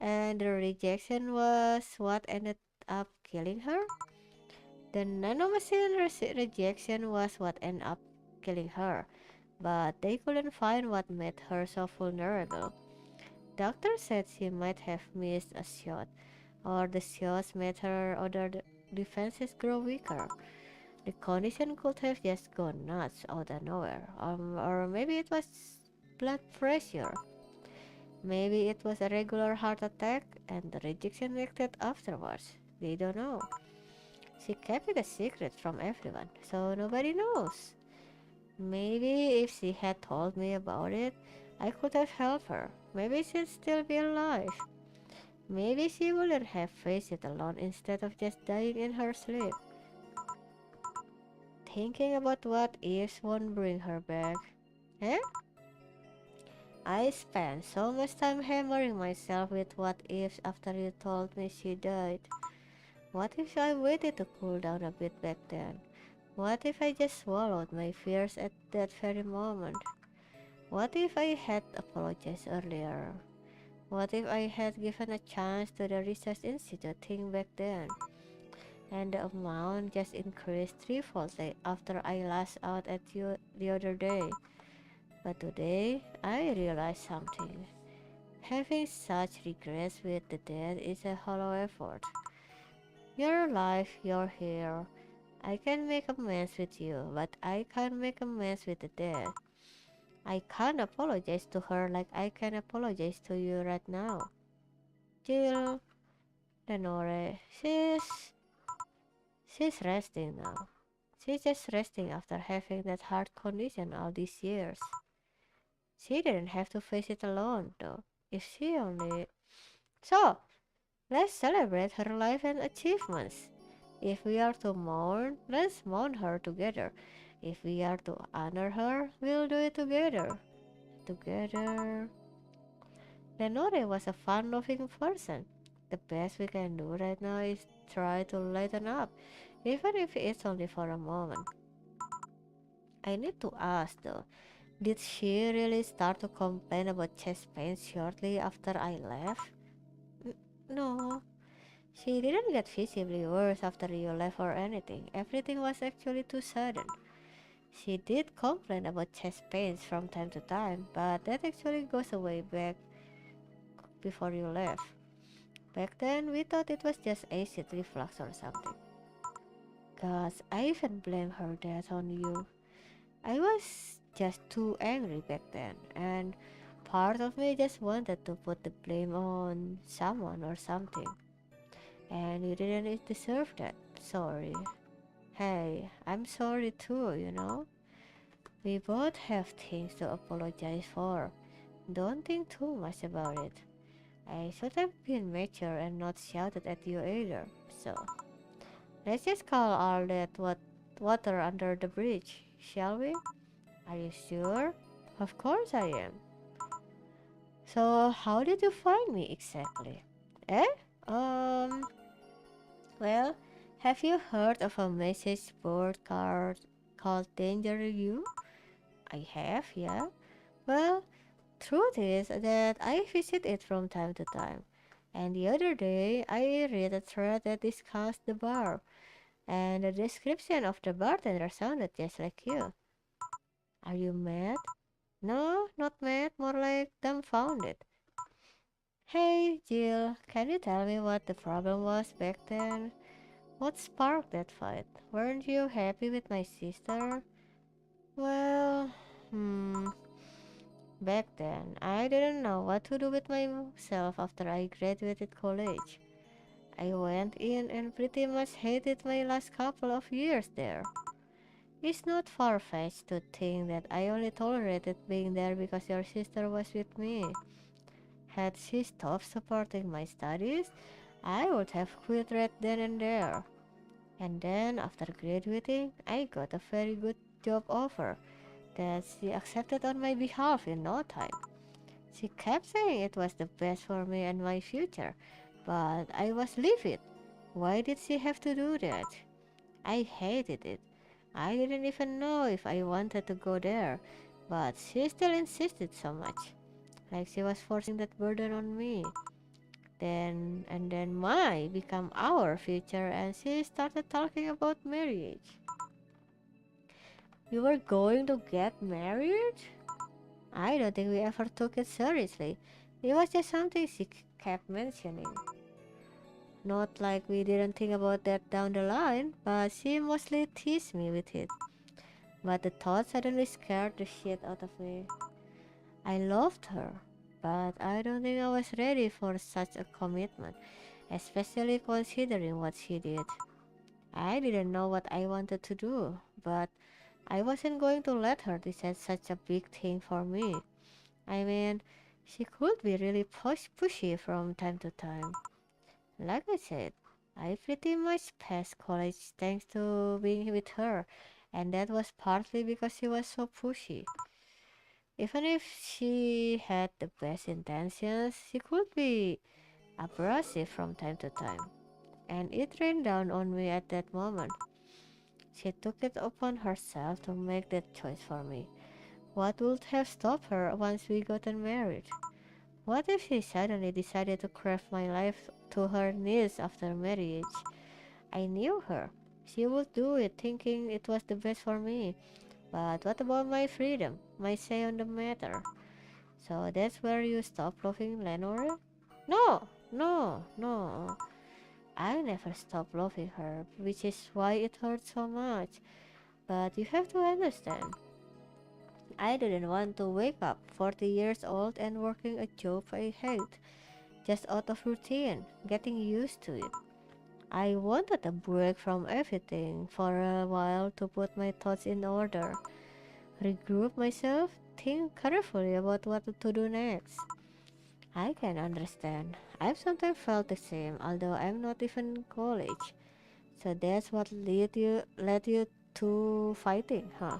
And the rejection was what ended up killing her? The nanomachine rejection was what ended up killing her, but they couldn't find what made her so vulnerable. Doctor said she might have missed a shot, or the shots made her other defenses grow weaker. The condition could have just gone nuts out of nowhere. Or maybe it was blood pressure. Maybe it was a regular heart attack and the rejection acted afterwards. We don't know. She kept it a secret from everyone, so nobody knows. Maybe if she had told me about it, I could have helped her. Maybe she'd still be alive. Maybe she wouldn't have faced it alone instead of just dying in her sleep. Thinking about what ifs won't bring her back. Eh? I spent so much time hammering myself with what ifs after you told me she died. What if I waited to cool down a bit back then? What if I just swallowed my fears at that very moment? What if I had apologized earlier? What if I had given a chance to the research institute thing back then? And the amount just increased threefold after I lashed out at you the other day. But today, I realized something. Having such regrets with the dead is a hollow effort. You're alive, you're here. I can make amends with you, but I can't make amends with the dead. I can't apologize to her like I can apologize to you right now. Jill, Lenore, she's resting now. She's just resting after having that heart condition all these years. She didn't have to face it alone, though. If she only... So, let's celebrate her life and achievements. If we are to mourn, let's mourn her together. If we are to honor her, we'll do it together. Together. Lenore was a fun-loving person. The best we can do right now is try to lighten up, even if it's only for a moment. I need to ask though, did she really start to complain about chest pains shortly after I left? No, she didn't get visibly worse after you left or anything. Everything was actually too sudden. She did complain about chest pains from time to time, but that actually goes away back before you left. Back then, we thought it was just acid reflux or something. Gosh, I even blame her death on you. I was just too angry back then, and part of me just wanted to put the blame on someone or something. And you didn't deserve that. Sorry. Hey, I'm sorry too, you know? We both have things to apologize for. Don't think too much about it. I should have been mature and not shouted at you either. So, let's just call all that water under the bridge, shall we? Are you sure? Of course I am. So, how did you find me exactly? Eh? Um, well, have you heard of a message board called Danger You? I have, yeah. Well, truth is that I visit it from time to time. And the other day, I read a thread that discussed the bar, and the description of the bartender sounded just like you. Are you mad? No, not mad, more like dumbfounded. Hey, Jill, can you tell me what the problem was back then? What sparked that fight? Weren't you happy with my sister? Well, hmm, back then, I didn't know what to do with myself after I graduated college. I went in and pretty much hated my last couple of years there. It's not far-fetched to think that I only tolerated being there because your sister was with me. Had she stopped supporting my studies, I would have quit right then and there. And then, after graduating, I got a very good job offer that she accepted on my behalf in no time. She kept saying it was the best for me and my future, but I was livid. Why did she have to do that? I hated it. I didn't even know if I wanted to go there, but she still insisted so much, like she was forcing that burden on me. Then my become our future and she started talking about marriage. We were going to get married? I don't think we ever took it seriously. It was just something she kept mentioning. Not like we didn't think about that down the line, but she mostly teased me with it. But the thought suddenly scared the shit out of me. I loved her, but I don't think I was ready for such a commitment, especially considering what she did. I didn't know what I wanted to do, but I wasn't going to let her decide such a big thing for me. I mean, she could be really pushy from time to time. Like I said, I pretty much passed college thanks to being with her, and that was partly because she was so pushy. Even if she had the best intentions, she could be abrasive from time to time, and it rained down on me at that moment. She took it upon herself to make that choice for me. What would have stopped her once we gotten married? What if she suddenly decided to craft my life to her needs after marriage? I knew her. She would do it thinking it was the best for me. But what about my freedom, my say on the matter? So that's where you stop loving Lenore? No, no, no. I never stopped loving her, which is why it hurts so much. But you have to understand, I didn't want to wake up 40 years old and working a job I hate, just out of routine, getting used to it. I wanted a break from everything for a while to put my thoughts in order, regroup myself, think carefully about what to do next. I can understand. I've sometimes felt the same, although I'm not even in college. So that's what led you to fighting, huh?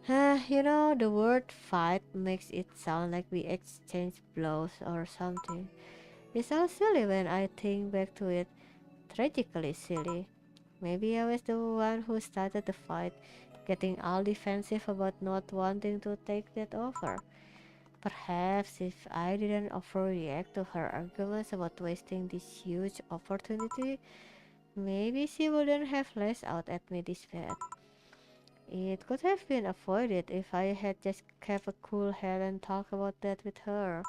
The word fight makes it sound like we exchanged blows or something. It's all silly when I think back to it, tragically silly. Maybe I was the one who started the fight, getting all defensive about not wanting to take that offer. Perhaps if I didn't overreact to her arguments about wasting this huge opportunity, maybe she wouldn't have lashed out at me this bad. It could have been avoided if I had just kept a cool head and talked about that with her.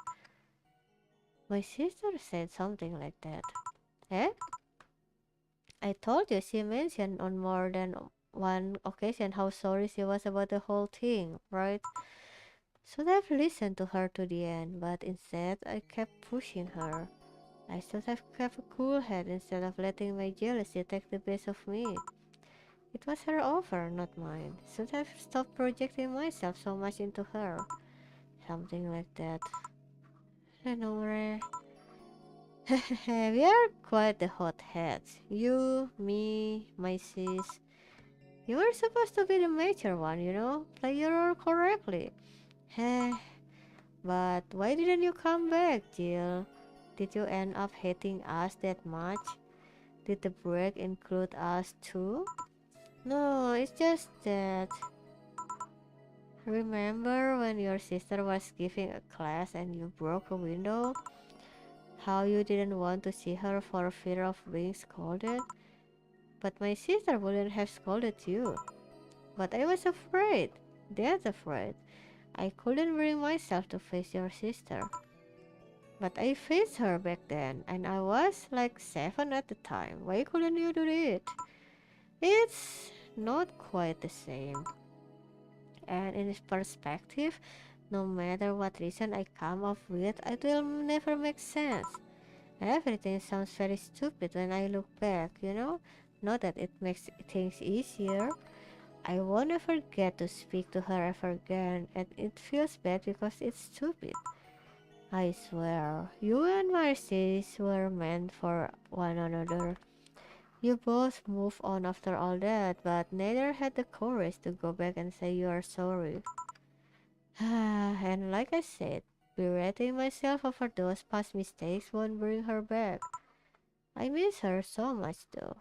My sister said something like that. Eh? I told you she mentioned on more than one occasion how sorry she was about the whole thing, right? Should have listened to her to the end, but instead I kept pushing her. I should have kept a cool head instead of letting my jealousy take the best of me. It was her offer, not mine. Should have stopped projecting myself so much into her. Something like that. Lenore. We are quite the hotheads. You, me, my sis. You were supposed to be the mature one, Play your role correctly. But why didn't you come back, Jill? Did you end up hating us that much? Did the break include us too? No, it's just that. Remember when your sister was giving a class and you broke a window? How you didn't want to see her for fear of being scolded? But my sister wouldn't have scolded you. But I was afraid. Dead afraid. I couldn't bring myself to face your sister. But I faced her back then, and I was like 7 at the time. Why couldn't you do it? It's not quite the same. And in perspective, no matter what reason I come up with, it will never make sense. Everything sounds very stupid when I look back. Not that it makes things easier. I won't ever get to speak to her ever again, and it feels bad because it's stupid. I swear, you and Marcy's were meant for one another. You both moved on after all that, but neither had the courage to go back and say you are sorry. And like I said, berating myself over those past mistakes won't bring her back. I miss her so much though.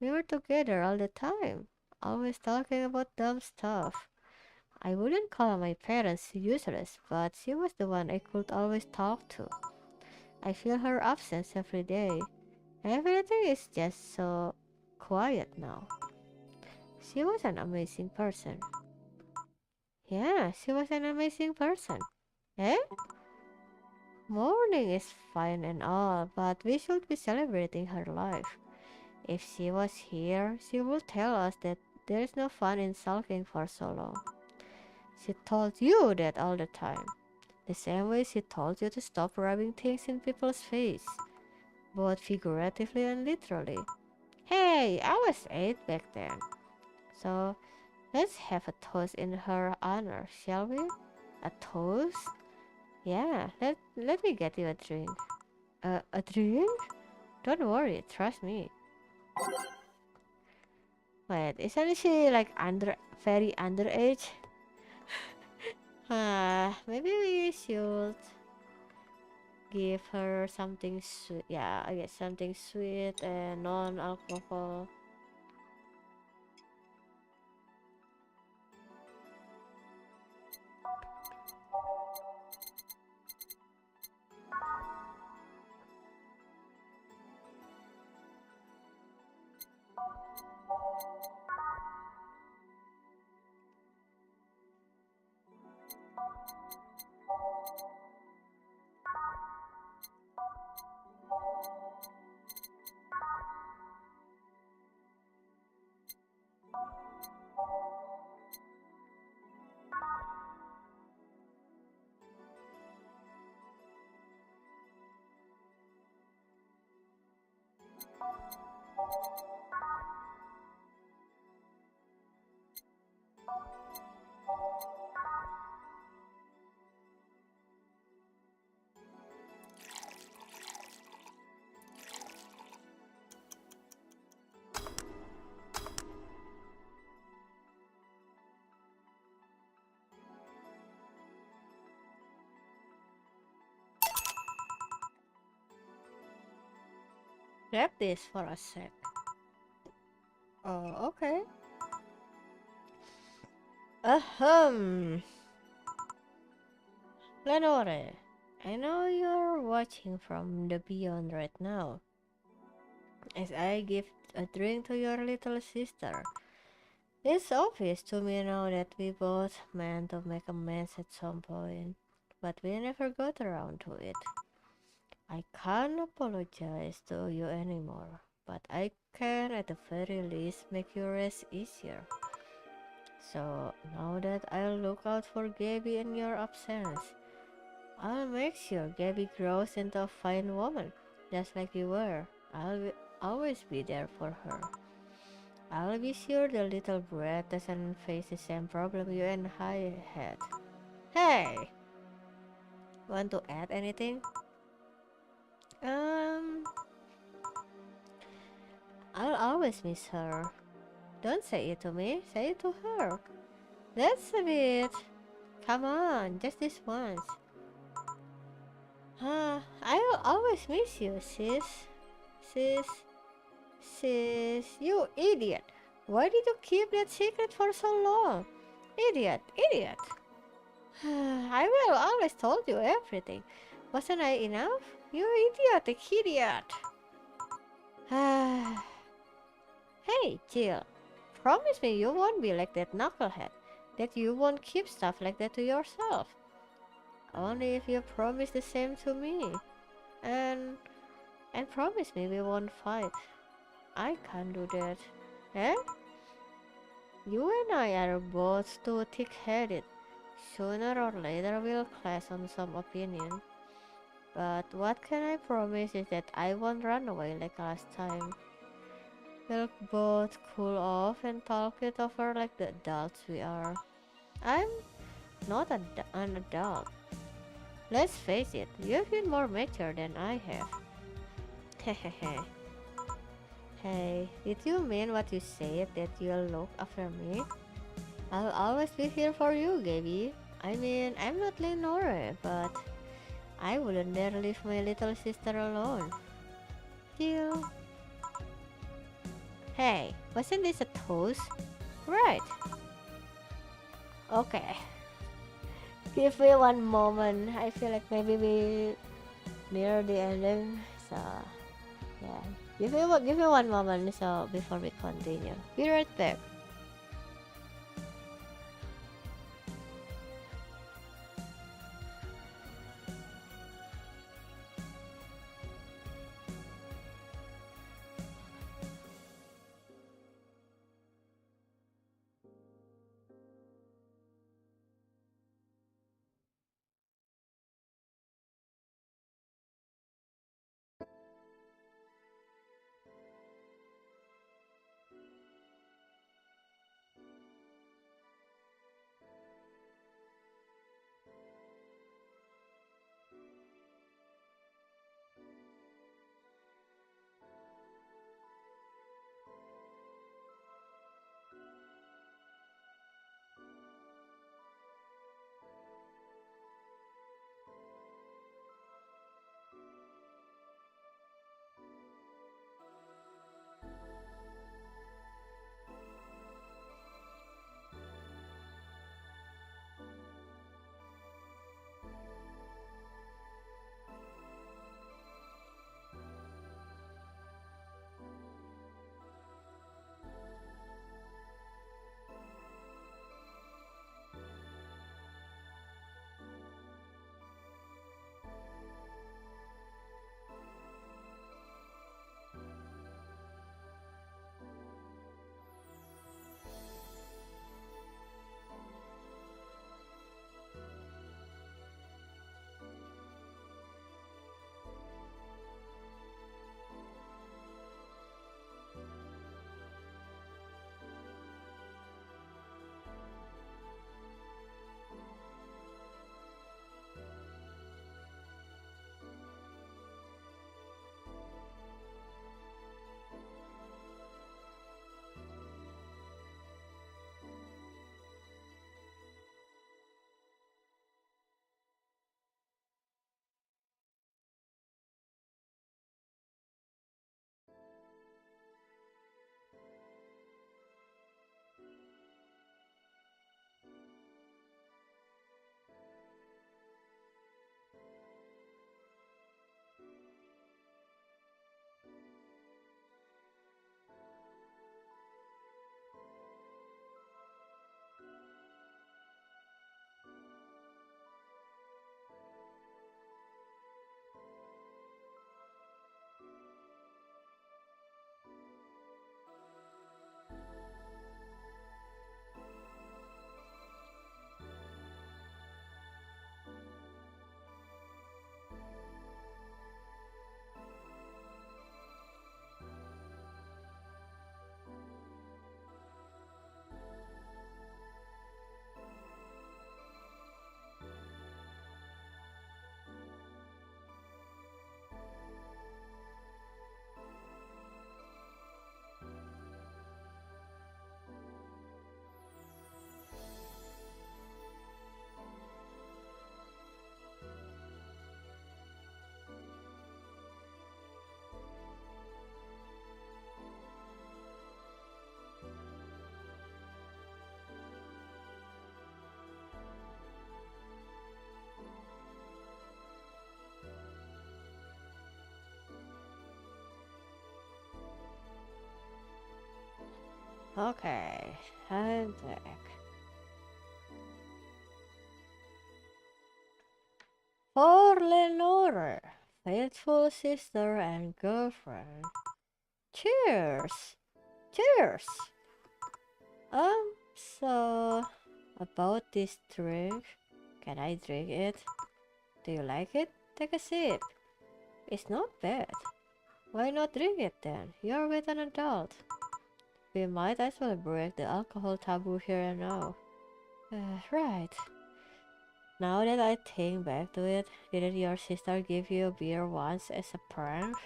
We were together all the time, always talking about dumb stuff. I wouldn't call my parents useless, but she was the one I could always talk to. I feel her absence every day. Everything is just so quiet now. She was an amazing person. Yeah, she was an amazing person. Eh? Mourning is fine and all, but we should be celebrating her life. If she was here, she would tell us that there is no fun in sulking for so long. She told you that all the time. The same way she told you to stop rubbing things in people's face, both figuratively and literally. Hey, I was 8 back then. So let's have a toast in her honor, shall we? A toast? Yeah, let me get you a drink. A drink? Don't worry, trust me. Wait, isn't she like very underage? Maybe we should give her something sweet. Yeah, I guess something sweet and non-alcohol. Grab this for a sec. Oh, okay. Ahem. Lenore, I know you're watching from the beyond right now, as I give a drink to your little sister. It's obvious to me now that we both meant to make amends at some point, but we never got around to it. I can't apologize to you anymore, but I can at the very least make your rest easier. So now that I'll look out for Gabby in your absence, I'll make sure Gabby grows into a fine woman, just like you were. Always be there for her. I'll be sure the little brat doesn't face the same problem you and I had. Hey! Want to add anything? Um, I'll always miss her. Don't say it to me, say it to her. That's a bit. Come on, just this once. I'll always miss you, sis. Sis. Sis. You idiot. Why did you keep that secret for so long? Idiot, idiot. I will always told you everything. Wasn't I enough? You idiotic idiot. Hey, Jill. Promise me you won't be like that knucklehead. That you won't keep stuff like that to yourself. Only if you promise the same to me. And promise me we won't fight. I can't do that. Eh? You and I are both too thick-headed. Sooner or later we'll clash on some opinion. But what can I promise is that I won't run away like last time. We'll both cool off and talk it over like the adults we are. I'm not an adult. Let's face it, you've been more mature than I have. Hehehe. Hey, did you mean what you said that you'll look after me? I'll always be here for you, Gabby. I mean, I'm not Lenore, but I wouldn't dare leave my little sister alone. You. Hey, wasn't this a toast? Right. Okay. Give me one moment. I feel like maybe we near the ending. So, yeah. Give me one moment so before we continue. Be right back. Okay, I'm back. For Lenore, faithful sister and girlfriend. Cheers! Cheers! So about this drink, can I drink it? Do you like it? Take a sip. It's not bad. Why not drink it then? You're with an adult. We might as well break the alcohol taboo here and now. Right. Now that I think back to it, didn't your sister give you a beer once as a prank?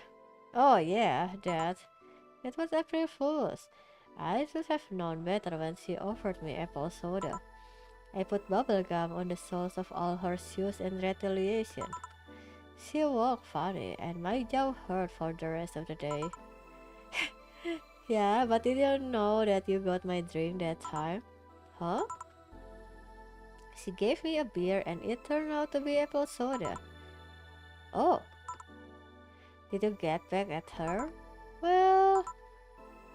Oh yeah, that. It was April Fool's. I should have known better when she offered me apple soda. I put bubble gum on the soles of all her shoes in retaliation. She walked funny, and my jaw hurt for the rest of the day. Yeah, but did you know that you got my drink that time? Huh? She gave me a beer and it turned out to be apple soda. Oh, did you get back at her? Well,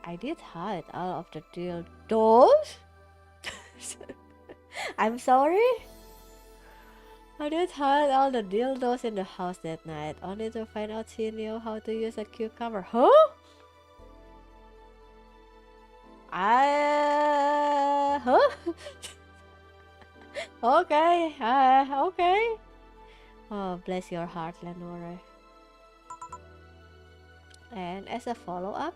I did hide all of the dildos. I'm sorry? I did hide all the dildos in the house that night, only to find out she knew how to use a cucumber. Huh? Huh? Okay. Oh, bless your heart, Lenore. And as a follow-up,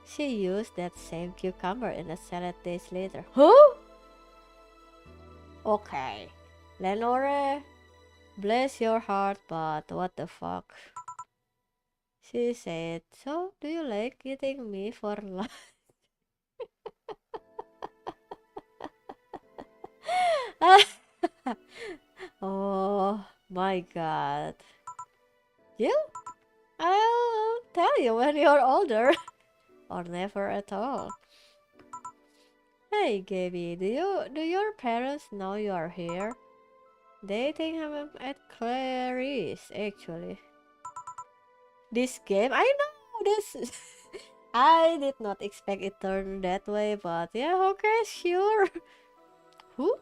she used that same cucumber in a salad days later. Huh? Okay. Lenore, bless your heart, but what the fuck? She said, so do you like eating me for lunch? Oh my god. You? I'll tell you when you're older. Or never at all. Hey Gaby, do your parents know you are here? They think I'm at Clarice actually. This game? I know this. I did not expect it turned that way, but yeah, okay, sure. Who?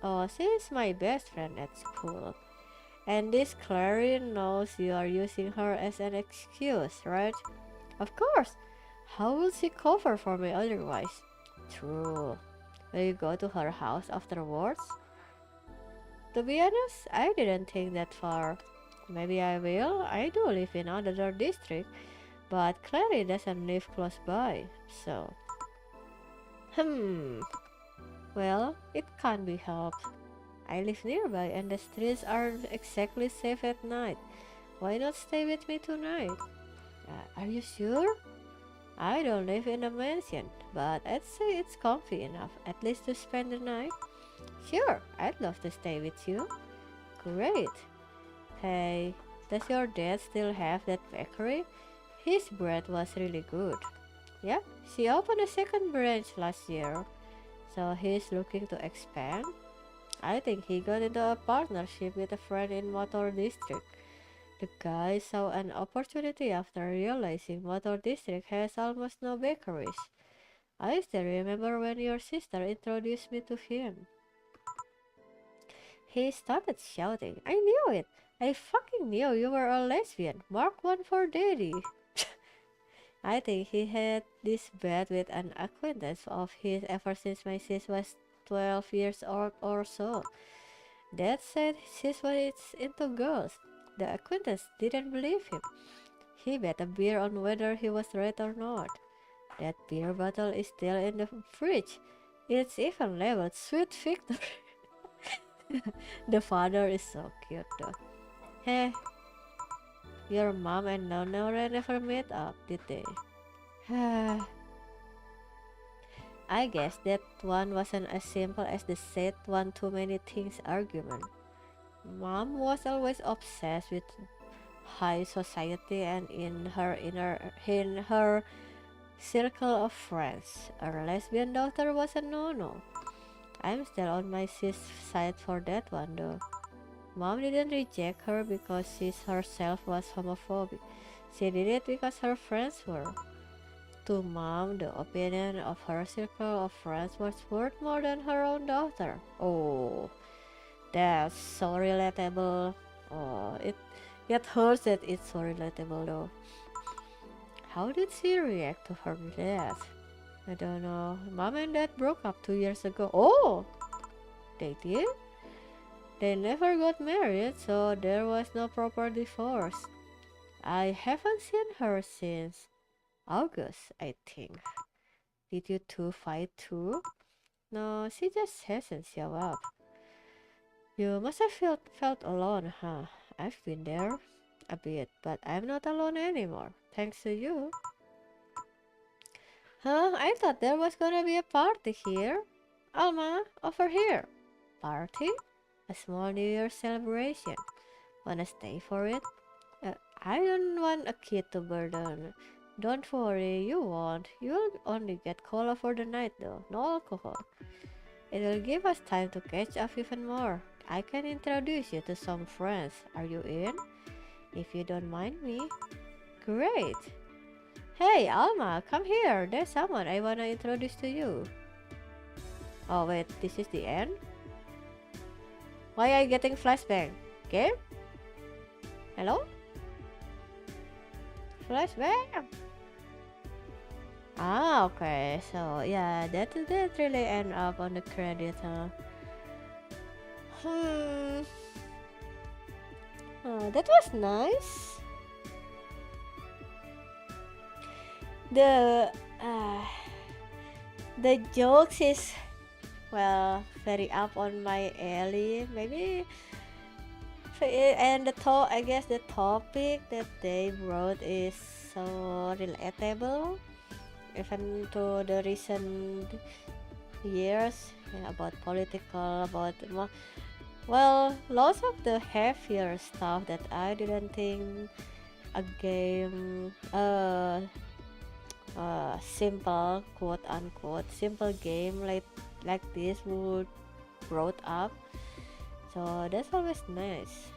Oh, she's my best friend at school. And this Clary knows you are using her as an excuse, right? Of course. How will she cover for me otherwise? True. Will you go to her house afterwards? To be honest, I didn't think that far. Maybe I will. I do live in another district, but Clary doesn't live close by, so... Well, it can't be helped. I live nearby and the streets aren't exactly safe at night. Why not stay with me tonight? Are you sure? I don't live in a mansion, but I'd say it's comfy enough, at least to spend the night. Sure, I'd love to stay with you. Great. Hey, does your dad still have that bakery? His bread was really good. Yeah, she opened a second branch last year, so he's looking to expand. I think he got into a partnership with a friend in Motor District. The guy saw an opportunity after realizing Motor District has almost no bakeries. I still remember when your sister introduced me to him. He started shouting, I knew it! I fucking knew you were a lesbian! Mark one for daddy! I think he had this bet with an acquaintance of his ever since my sis was 12 years old or so. Dad said sis was into girls. The acquaintance didn't believe him. He bet a beer on whether he was right or not. That beer bottle is still in the fridge. It's even labeled Sweet Victory. The father is so cute though. Hey, your mom and Nora never met up, did they? I guess that one wasn't as simple as the said one too many things argument. Mom was always obsessed with high society and in her circle of friends. Our lesbian daughter was a no-no. I'm still on my sis side for that one though. Mom didn't reject her because she herself was homophobic. She did it because her friends were. to Mom the opinion of her circle of friends was worth more than her own daughter. Oh, that's so relatable. Oh, it hurts that it's so relatable though. How did she react to her death? I don't know. Mom and Dad broke up 2 years ago. Oh, they did? They never got married, so there was no proper divorce. I haven't seen her since August, I think. Did you two fight too? No, she just hasn't shown up. You must have felt alone, huh? I've been there a bit, but I'm not alone anymore, thanks to you. Huh? I thought there was gonna be a party here. Alma, over here. Party? A small New Year celebration. Wanna stay for it? I don't want a kid to burden. Don't worry, you won't. You'll only get cola for the night though, no alcohol. It will give us time to catch up even more. I can introduce you to some friends. Are you in? If you don't mind me. Great. Hey, Alma, come here. There's someone I wanna introduce to you. Oh wait, this is the end? Why are you getting flashbang? Game? Hello? Flashbang? Ah, okay. So yeah, that really end up on the credit, huh? Hmm. Oh, that was nice. The uh, the jokes is well very up on my alley. Maybe and I guess the topic that they brought is so relatable, even to the recent years, yeah, about political, about well, lots of the heavier stuff that I didn't think a game, simple quote unquote simple game like this would brought up. So that's always nice.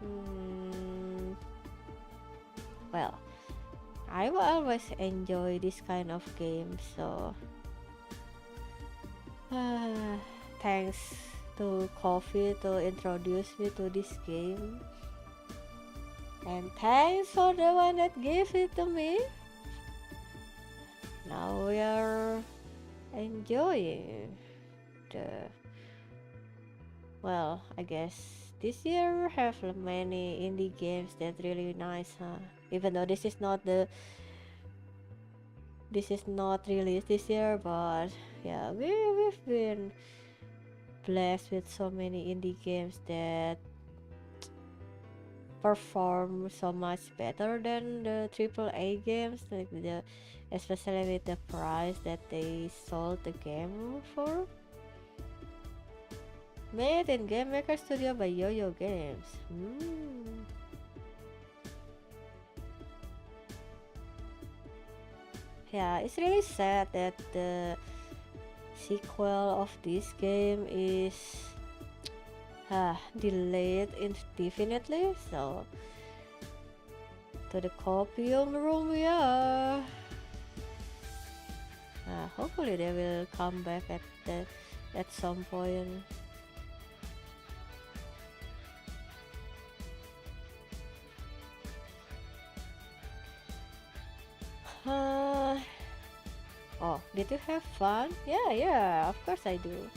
Mm, well, I will always enjoy this kind of games. So thanks to Coffee to introduce me to this game. And thanks for the one that gave it to me. Now we are enjoying the well, I guess this year have many indie games that really nice, huh? Even though this is not released this year, but yeah, we've been blessed with so many indie games that perform so much better than the AAA games, like especially with the price that they sold the game for. Made in Game Maker Studio by Yo-Yo Games. Yeah, it's really sad that the sequel of this game is delayed indefinitely. So to the copium room, yeah. Hopefully they will come back at some point. Oh, did you have fun? Yeah, of course I do.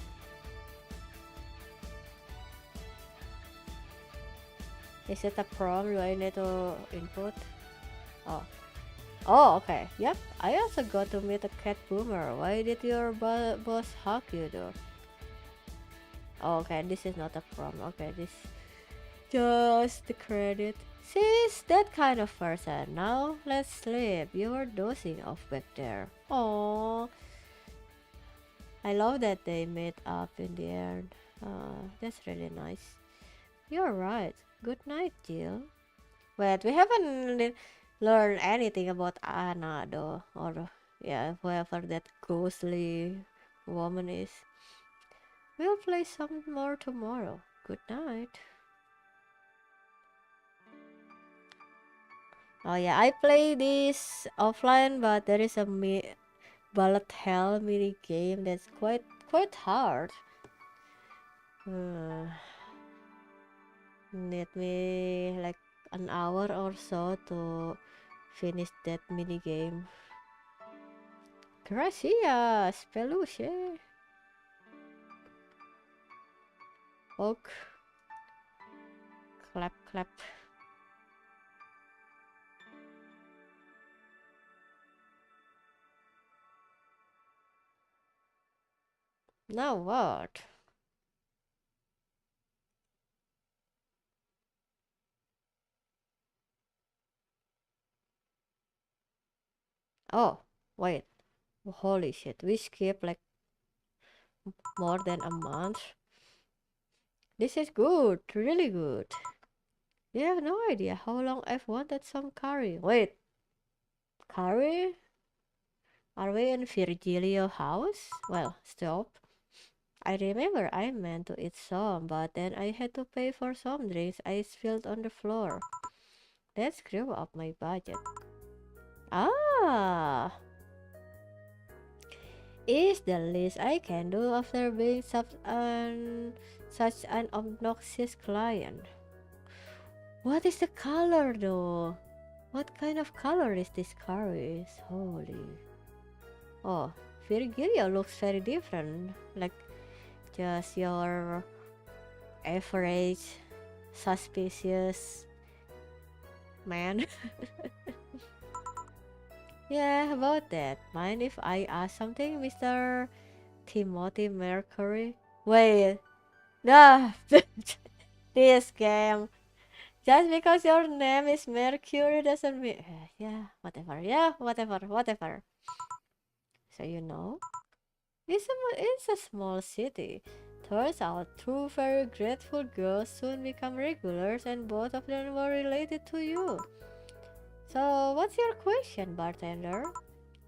Is it a prom? Do I need to input? Oh. Oh, okay. Yep. I also got to meet a cat boomer. Why did your boss hug you though? Oh, okay, this is not a prom. Okay, this just the credit. She's that kind of person. Now let's sleep. You were dozing off back there. Oh, I love that they made up in the end. That's really nice. You're right. Good night, Jill. Wait, we haven't learned anything about Anna though, or yeah, whoever that ghostly woman is. We'll play some more tomorrow. Good night. Oh yeah, I play this offline, but there is a bullet hell mini game that's quite hard. Uh, Need me like an hour or so to finish that mini game. Gracias, peluche. Ok, clap clap. Now what? Oh, wait. Holy shit, we skipped like more than a month. This is good, really good. You have no idea how long I've wanted some curry. Wait, curry? Are we in Virgilio house? Well, stop. I remember I meant to eat some, but then I had to pay for some drinks I spilled on the floor. That screwed up my budget. Ah, is the least I can do after being such an obnoxious client. What is the color though? What kind of color is this curry? Holy. Oh, Virgilio looks very different. Like just your average suspicious man. Yeah, about that. Mind if I ask something, Mr. Timothy Mercury? Wait, no, this game. Just because your name is Mercury doesn't mean. Yeah, whatever. Yeah, whatever. So you know, it's a small city. Turns out two very grateful girls soon become regulars, and both of them were related to you. So, what's your question, bartender?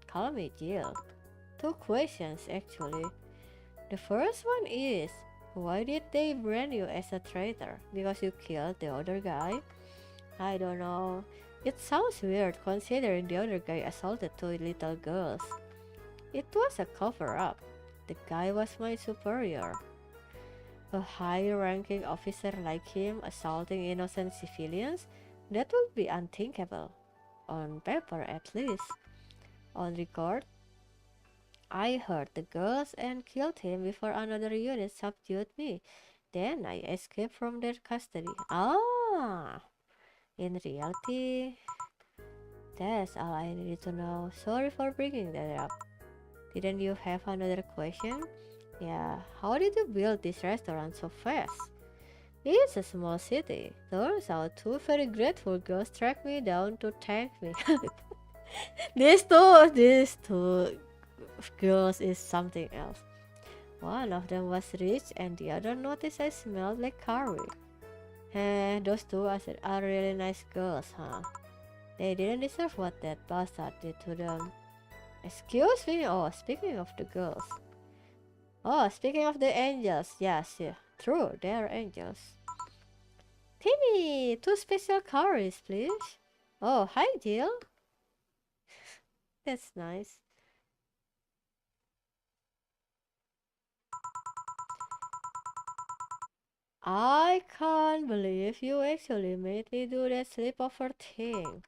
Call me Jill. Two questions, actually. The first one is, why did they brand you as a traitor? Because you killed the other guy? I don't know. It sounds weird considering the other guy assaulted two little girls. It was a cover up. The guy was my superior. A high ranking officer like him assaulting innocent civilians? That would be unthinkable. On paper, at least. On record, I hurt the girls and killed him before another unit subdued me. Then I escaped from their custody. Ah! In reality, that's all I needed to know. Sorry for bringing that up. Didn't you have another question? Yeah, how did you build this restaurant so fast? It's a small city. Turns out two very grateful girls tracked me down to thank me. These two girls is something else. One of them was rich and the other noticed I smelled like curry. Those two are really nice girls, huh? They didn't deserve what that bastard did to them. Excuse me? Oh, speaking of the girls. Oh, speaking of the angels. Yes, yeah. True, they are angels. Timmy, two special curries, please. Oh, hi, Jill. That's nice. I can't believe you actually made me do that sleepover thing.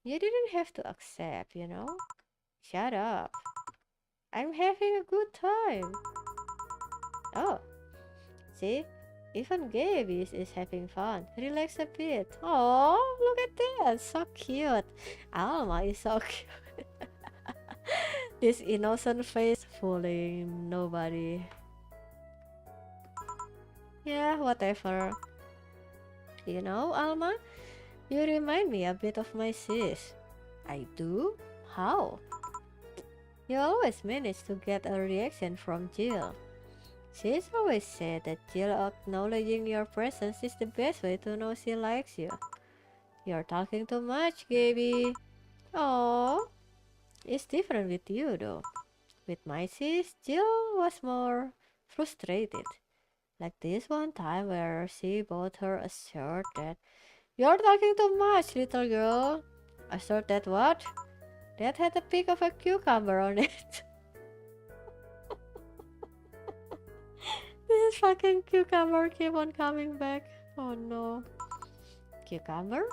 You didn't have to accept, you know? Shut up. I'm having a good time. Oh, see? Even Gaby is having fun. Relax a bit. Oh, look at that. So cute. Alma is so cute. This innocent face fooling nobody. Yeah, whatever. You know, Alma, you remind me a bit of my sis. I do? How? You always manage to get a reaction from Jill. She's always said that Jill acknowledging your presence is the best way to know she likes you. You're talking too much, Gaby. Oh, it's different with you though. With my sis, Jill was more frustrated. Like this one time where she bought her a shirt that you're talking too much, little girl. I saw that what? That had a pic of a cucumber on it. This fucking cucumber keep on coming back. Oh no. Cucumber?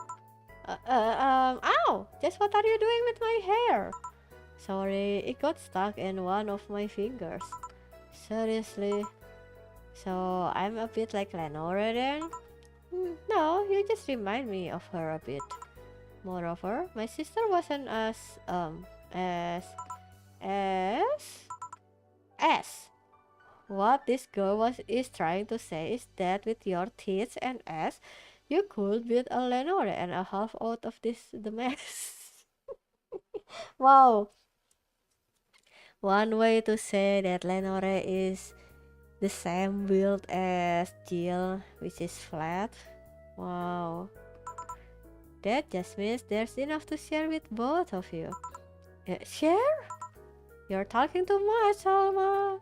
Ow! Just what are you doing with my hair? Sorry, it got stuck in one of my fingers. Seriously? So I'm a bit like Lenore then? No, you just remind me of her a bit. Moreover, my sister wasn't as, as, as. What this girl is trying to say is that with your teeth and ass, you could beat a Lenore and a half out of the mess. Wow, one way to say that Lenore is the same build as Jill, which is flat. Wow, that just means there's enough to share with both of you. Share? You're talking too much, Alma.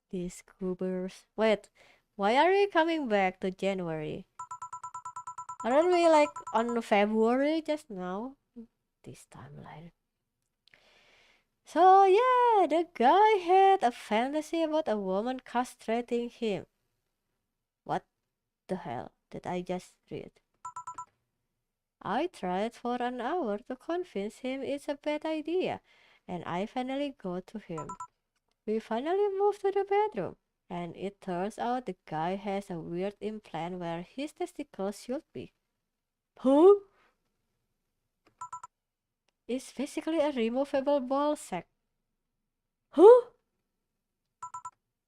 These goobers. Wait, why are we coming back to January? Aren't we like on February just now? This timeline. So yeah, the guy had a fantasy about a woman castrating him. What the hell did I just read? I tried for an hour to convince him it's a bad idea, and I finally got to him. We finally moved to the bedroom, and it turns out the guy has a weird implant where his testicles should be. Who? It's basically a removable ball sack. Who?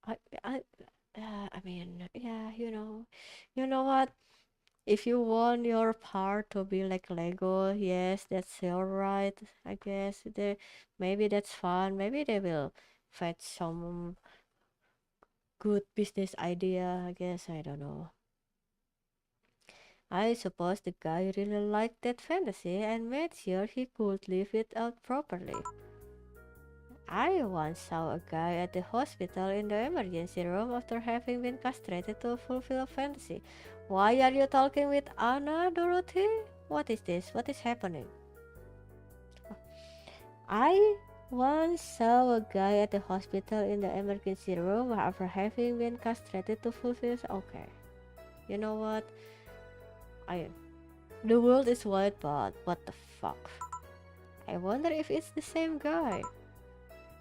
I, I, I mean, yeah, you know what? If you want your part to be like Lego, yes, that's your right. I guess maybe that's fun. Maybe they will fetch some good business idea. I guess I don't know. I suppose the guy really liked that fantasy and made sure he could live it out properly. I once saw a guy at the hospital in the emergency room after having been castrated to fulfill a fantasy. Why are you talking with Anna, Dorothy? What is this? What is happening? I once saw a guy at the hospital in the emergency room after having been castrated to fulfill. Okay, you know what? I the world is wide, but what the fuck? I wonder if it's the same guy.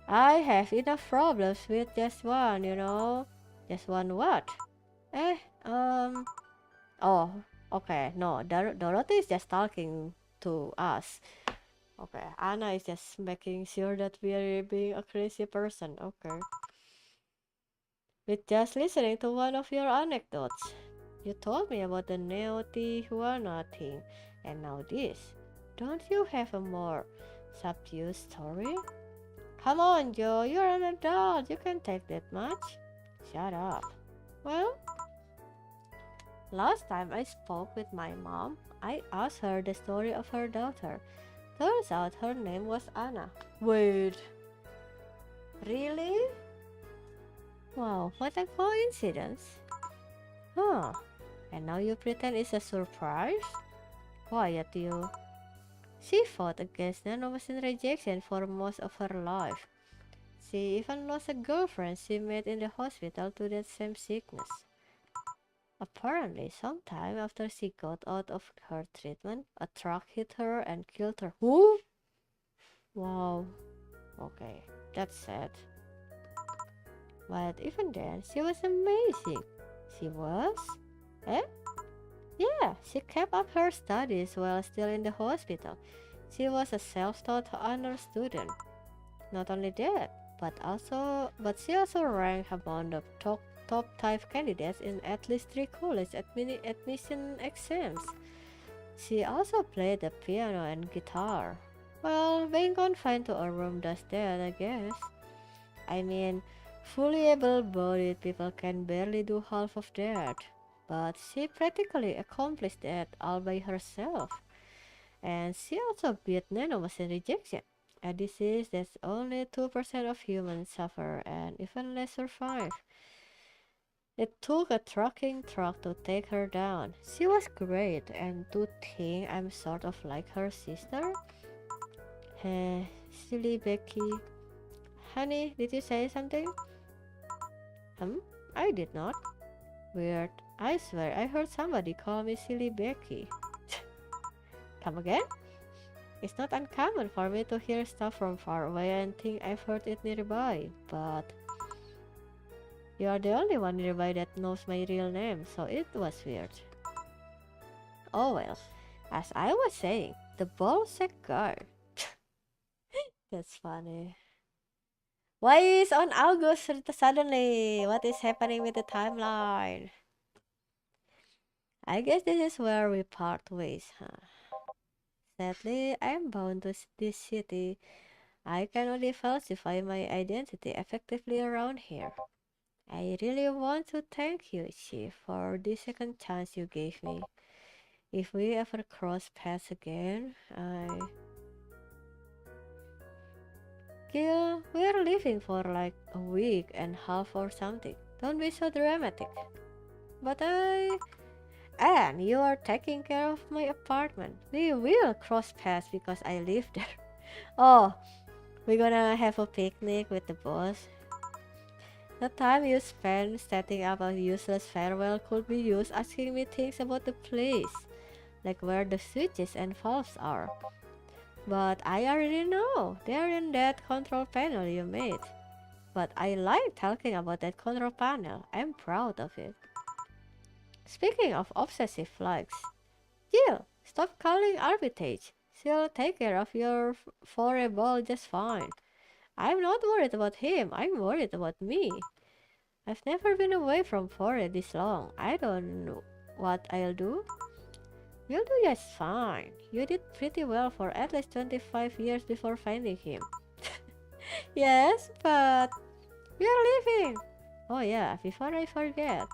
I have enough problems with just one, Just one what? Eh, um, oh, okay, no, Dorothy is just talking to us. Okay, Anna is just making sure that we are being a crazy person. Okay. With just listening to one of your anecdotes. You told me about the Neo Tijuana thing, and now this. Don't you have a more subdued story? Come on, Joe, you're an adult. You can take that much. Shut up. Well, last time I spoke with my mom, I asked her the story of her daughter. Turns out her name was Anna. Wait, really? Wow, what a coincidence. Huh, and now you pretend it's a surprise? Quiet, you. She fought against nanomachine rejection for most of her life. She even lost a girlfriend she met in the hospital to that same sickness. Apparently, sometime after she got out of her treatment, a truck hit her and killed her. Who? Wow. Okay, that's sad. But even then, she was amazing. She was? Eh? Yeah, she kept up her studies while still in the hospital. She was a self-taught honor student. Not only that, but she also ranked among the top 5 candidates in at least 3 college admission exams. She also played the piano and guitar. Well, being confined to a room does that, I guess. I mean, fully able-bodied people can barely do half of that. But she practically accomplished that all by herself. And she also beat nanomachine rejection, a disease that only 2% of humans suffer and even less survive. It took a trucking truck to take her down. She was great, and to think I'm sort of like her sister? Hey, silly Becky. Honey, did you say something? I did not. Weird. I swear I heard somebody call me silly Becky. Come again? It's not uncommon for me to hear stuff from far away and think I've heard it nearby, but you are the only one nearby that knows my real name, so it was weird. Oh well, as I was saying, the ballsack guard. That's funny. Why is on August suddenly? What is happening with the timeline? I guess this is where we part ways, huh? Sadly, I'm bound to this city. I can only falsify my identity effectively around here. I really want to thank you, Chief, for the second chance you gave me. If we ever cross paths again, Gil, we're leaving for like a week and a half or something. Don't be so dramatic. But And you are taking care of my apartment. We will cross paths because I live there. Oh, we're gonna have a picnic with the boss. The time you spend setting up a useless farewell could be used asking me things about the place, like where the switches and valves are. But I already know, they're in that control panel you made. But I like talking about that control panel, I'm proud of it. Speaking of obsessive likes, Jill, stop calling arbitrage. She'll take care of your foreign ball just fine. I'm not worried about him, I'm worried about me. I've never been away from Foray this long. I don't know what I'll do. You'll do just fine. You did pretty well for at least 25 years before finding him. Yes, but we're leaving. Oh yeah, before I forget,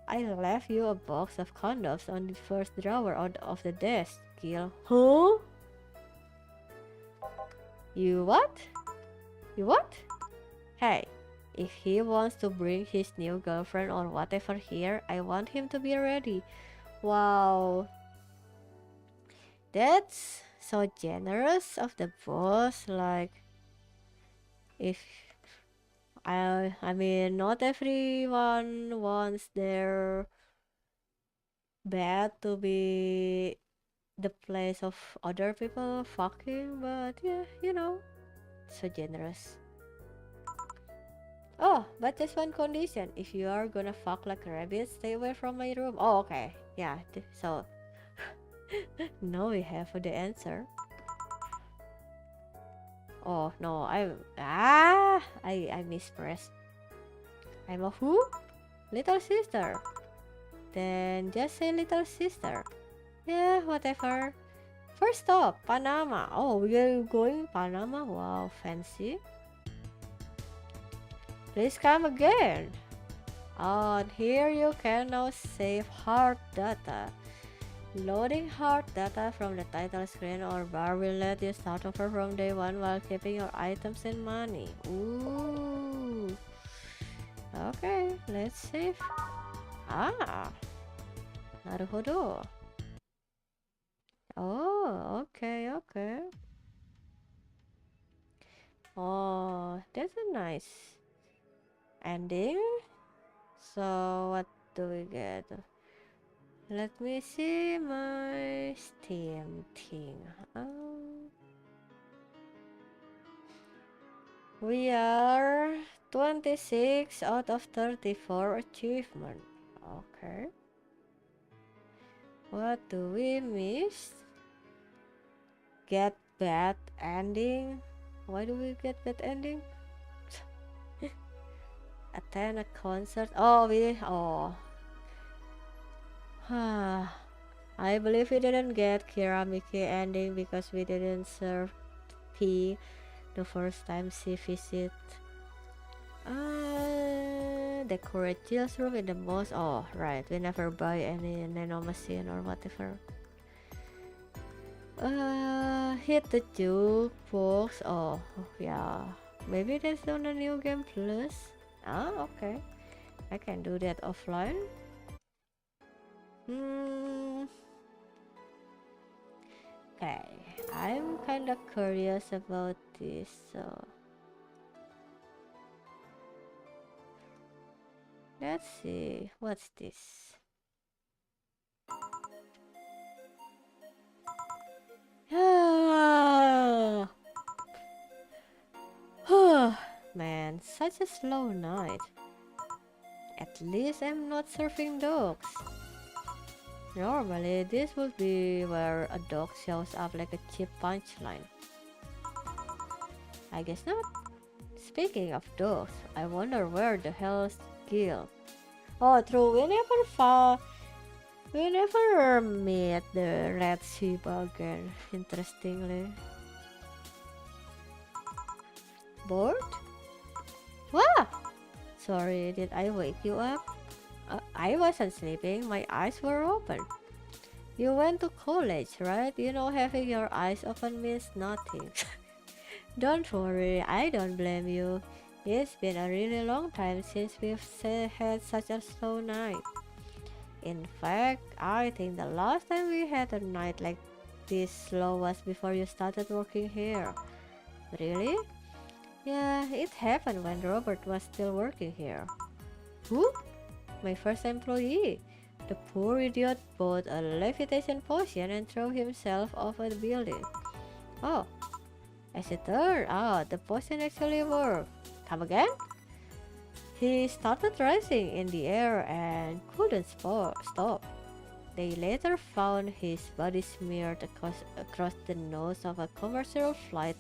I left you a box of condoms on the first drawer of the desk, Gil. Huh? You what? You what? Hey, if he wants to bring his new girlfriend or whatever here, I want him to be ready. Wow. That's so generous of the boss. Like, if I mean, not everyone wants their bed to be the place of other people fucking, but yeah, so generous. Oh, but there's one condition. If you are gonna fuck like a rabbit, stay away from my room. Oh, okay. Yeah, so now we have the answer. Oh no, I mispressed. I'm a who? Little sister. Then just say little sister. Yeah, whatever. First stop, Panama. Oh, we are going Panama. Wow, fancy. Please come again. On here you can now save hard data. Loading hard data from the title screen or bar will let you start over from day one while keeping your items and money. Ooh. Okay, let's save. Ah, naruhodo. Oh, okay. Oh, that's a nice ending. So what do we get? Let me see my Steam thing. We are 26 out of 34 achievement. Okay. What do we miss? Get bad ending. Why do we get bad ending? Attend a concert. I believe we didn't get Kira Miki ending because we didn't serve P the first time she visit. Decorate Jill's room in the most. Oh, right. We never buy any nano machine or whatever. Hit the jukebox. Oh, yeah. Maybe that's on the new game plus. Ah, okay. I can do that offline. Okay, I'm kinda curious about this, so let's see, what's this? Man, such a slow night. At least I'm not serving dogs. Normally, this would be where a dog shows up like a cheap punchline. I guess not. Speaking of dogs, I wonder where the hell's Gil? Oh, true. We never met the red sheep again. Interestingly, bored? What? Sorry, did I wake you up? I wasn't sleeping. My eyes were open. You went to college, right? You know, having your eyes open means nothing. Don't worry, I don't blame you. It's been a really long time since we've had such a slow night. In fact, I think the last time we had a night like this slow was before you started working here. Really? Yeah, it happened when Robert was still working here. Who? My first employee. The poor idiot bought a levitation potion and threw himself off a building. Oh, as it turned out, the potion actually worked. Come again? He started rising in the air and couldn't stop. They later found his body smeared across the nose of a commercial flight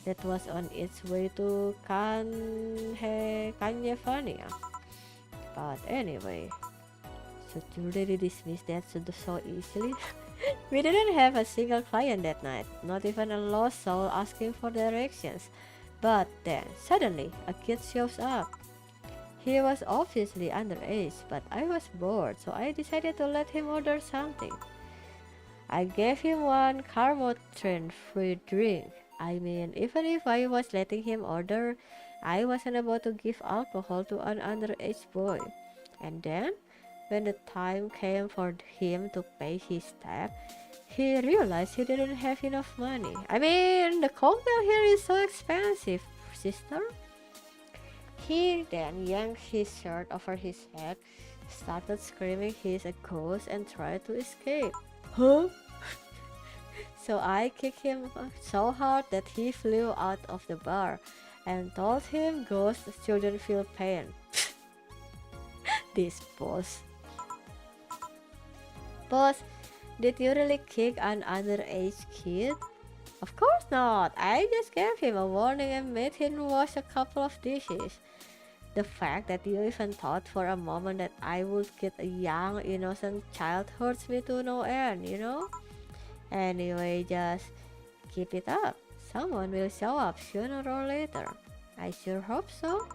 that was on its way to California. But anyway, should you really dismiss that so easily? We didn't have a single client that night, not even a lost soul asking for directions. But then, suddenly, a kid shows up. He was obviously underage, but I was bored, so I decided to let him order something. I gave him one Carmotrin free drink. I mean, even if I was letting him order, I wasn't about to give alcohol to an underage boy. And then, when the time came for him to pay his tab, he realized he didn't have enough money. I mean, the cocktail here is so expensive, sister. He then yanked his shirt over his head, started screaming he's a ghost, and tried to escape. Huh? So I kicked him so hard that he flew out of the bar and told him ghosts shouldn't feel pain. This boss. Boss, did you really kick an underage kid? Of course not. I just gave him a warning and made him wash a couple of dishes. The fact that you even thought for a moment that I would get a young, innocent child hurts me to no end, you know? Anyway, just keep it up. Someone will show up sooner or later. I sure hope so.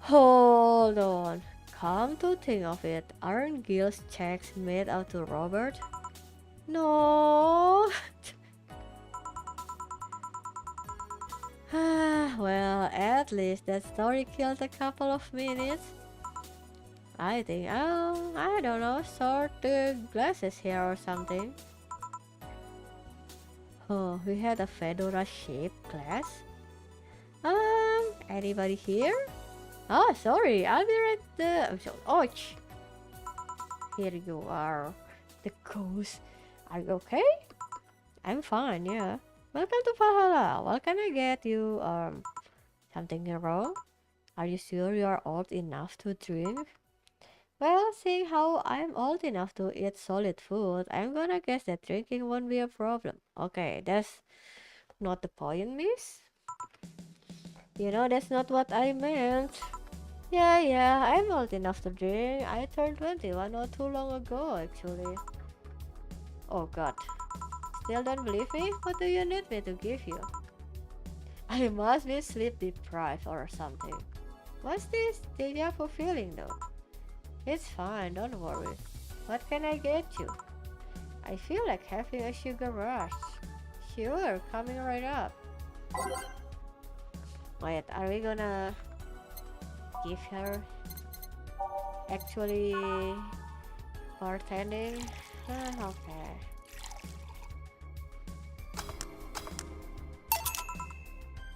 Hold on. Come to think of it, aren't Gil's checks made out to Robert? No. Well, at least that story killed a couple of minutes. I think I don't know, sort the glasses here or something. Oh, we had a fedora-shaped glass. Anybody here? Oh, sorry, I'll be right there. Ouch! Here you are. The ghost. Are you okay? I'm fine, yeah. Welcome to Valhalla. What can I get you? Something wrong? Are you sure you are old enough to drink? Well, seeing how I'm old enough to eat solid food, I'm gonna guess that drinking won't be a problem. Okay, that's not the point, miss. You know, that's not what I meant. Yeah, I'm old enough to drink. I turned 21 not too long ago, actually. Oh god. Still don't believe me? What do you need me to give you? I must be sleep deprived or something. What's this deja vu feeling though? It's fine, don't worry. What can I get you? I feel like having a sugar rush. Sure, coming right up. Wait, are we gonna give her actually bartending. Okay.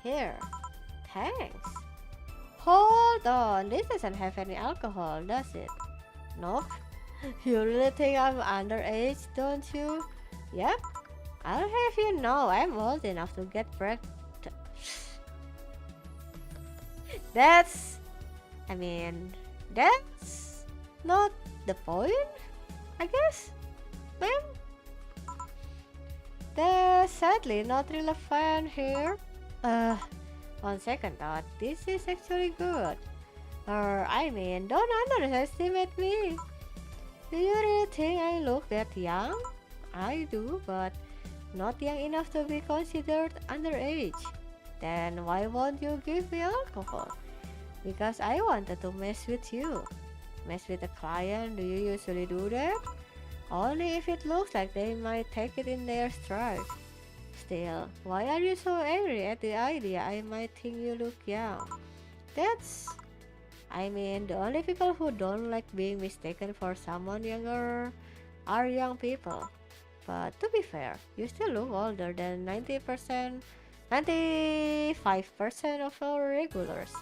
Here. Thanks. Hold on. This doesn't have any alcohol, does it? Nope. You really think I'm underage, don't you? Yep. I'll have you know I'm old enough to get pregnant. That's... I mean... That's... not the point, I guess? Ma'am? That's sadly not relevant here. Uh, on second thought, this is actually good. Or, I mean, don't underestimate me. Do you really think I look that young? I do, but not young enough to be considered underage. Then why won't you give me alcohol? Because I wanted to mess with you. Mess with a client, do you usually do that? Only if it looks like they might take it in their stride. Still, why are you so angry at the idea I might think you look young? I mean, the only people who don't like being mistaken for someone younger are young people. But to be fair, you still look older than 95% of our regulars.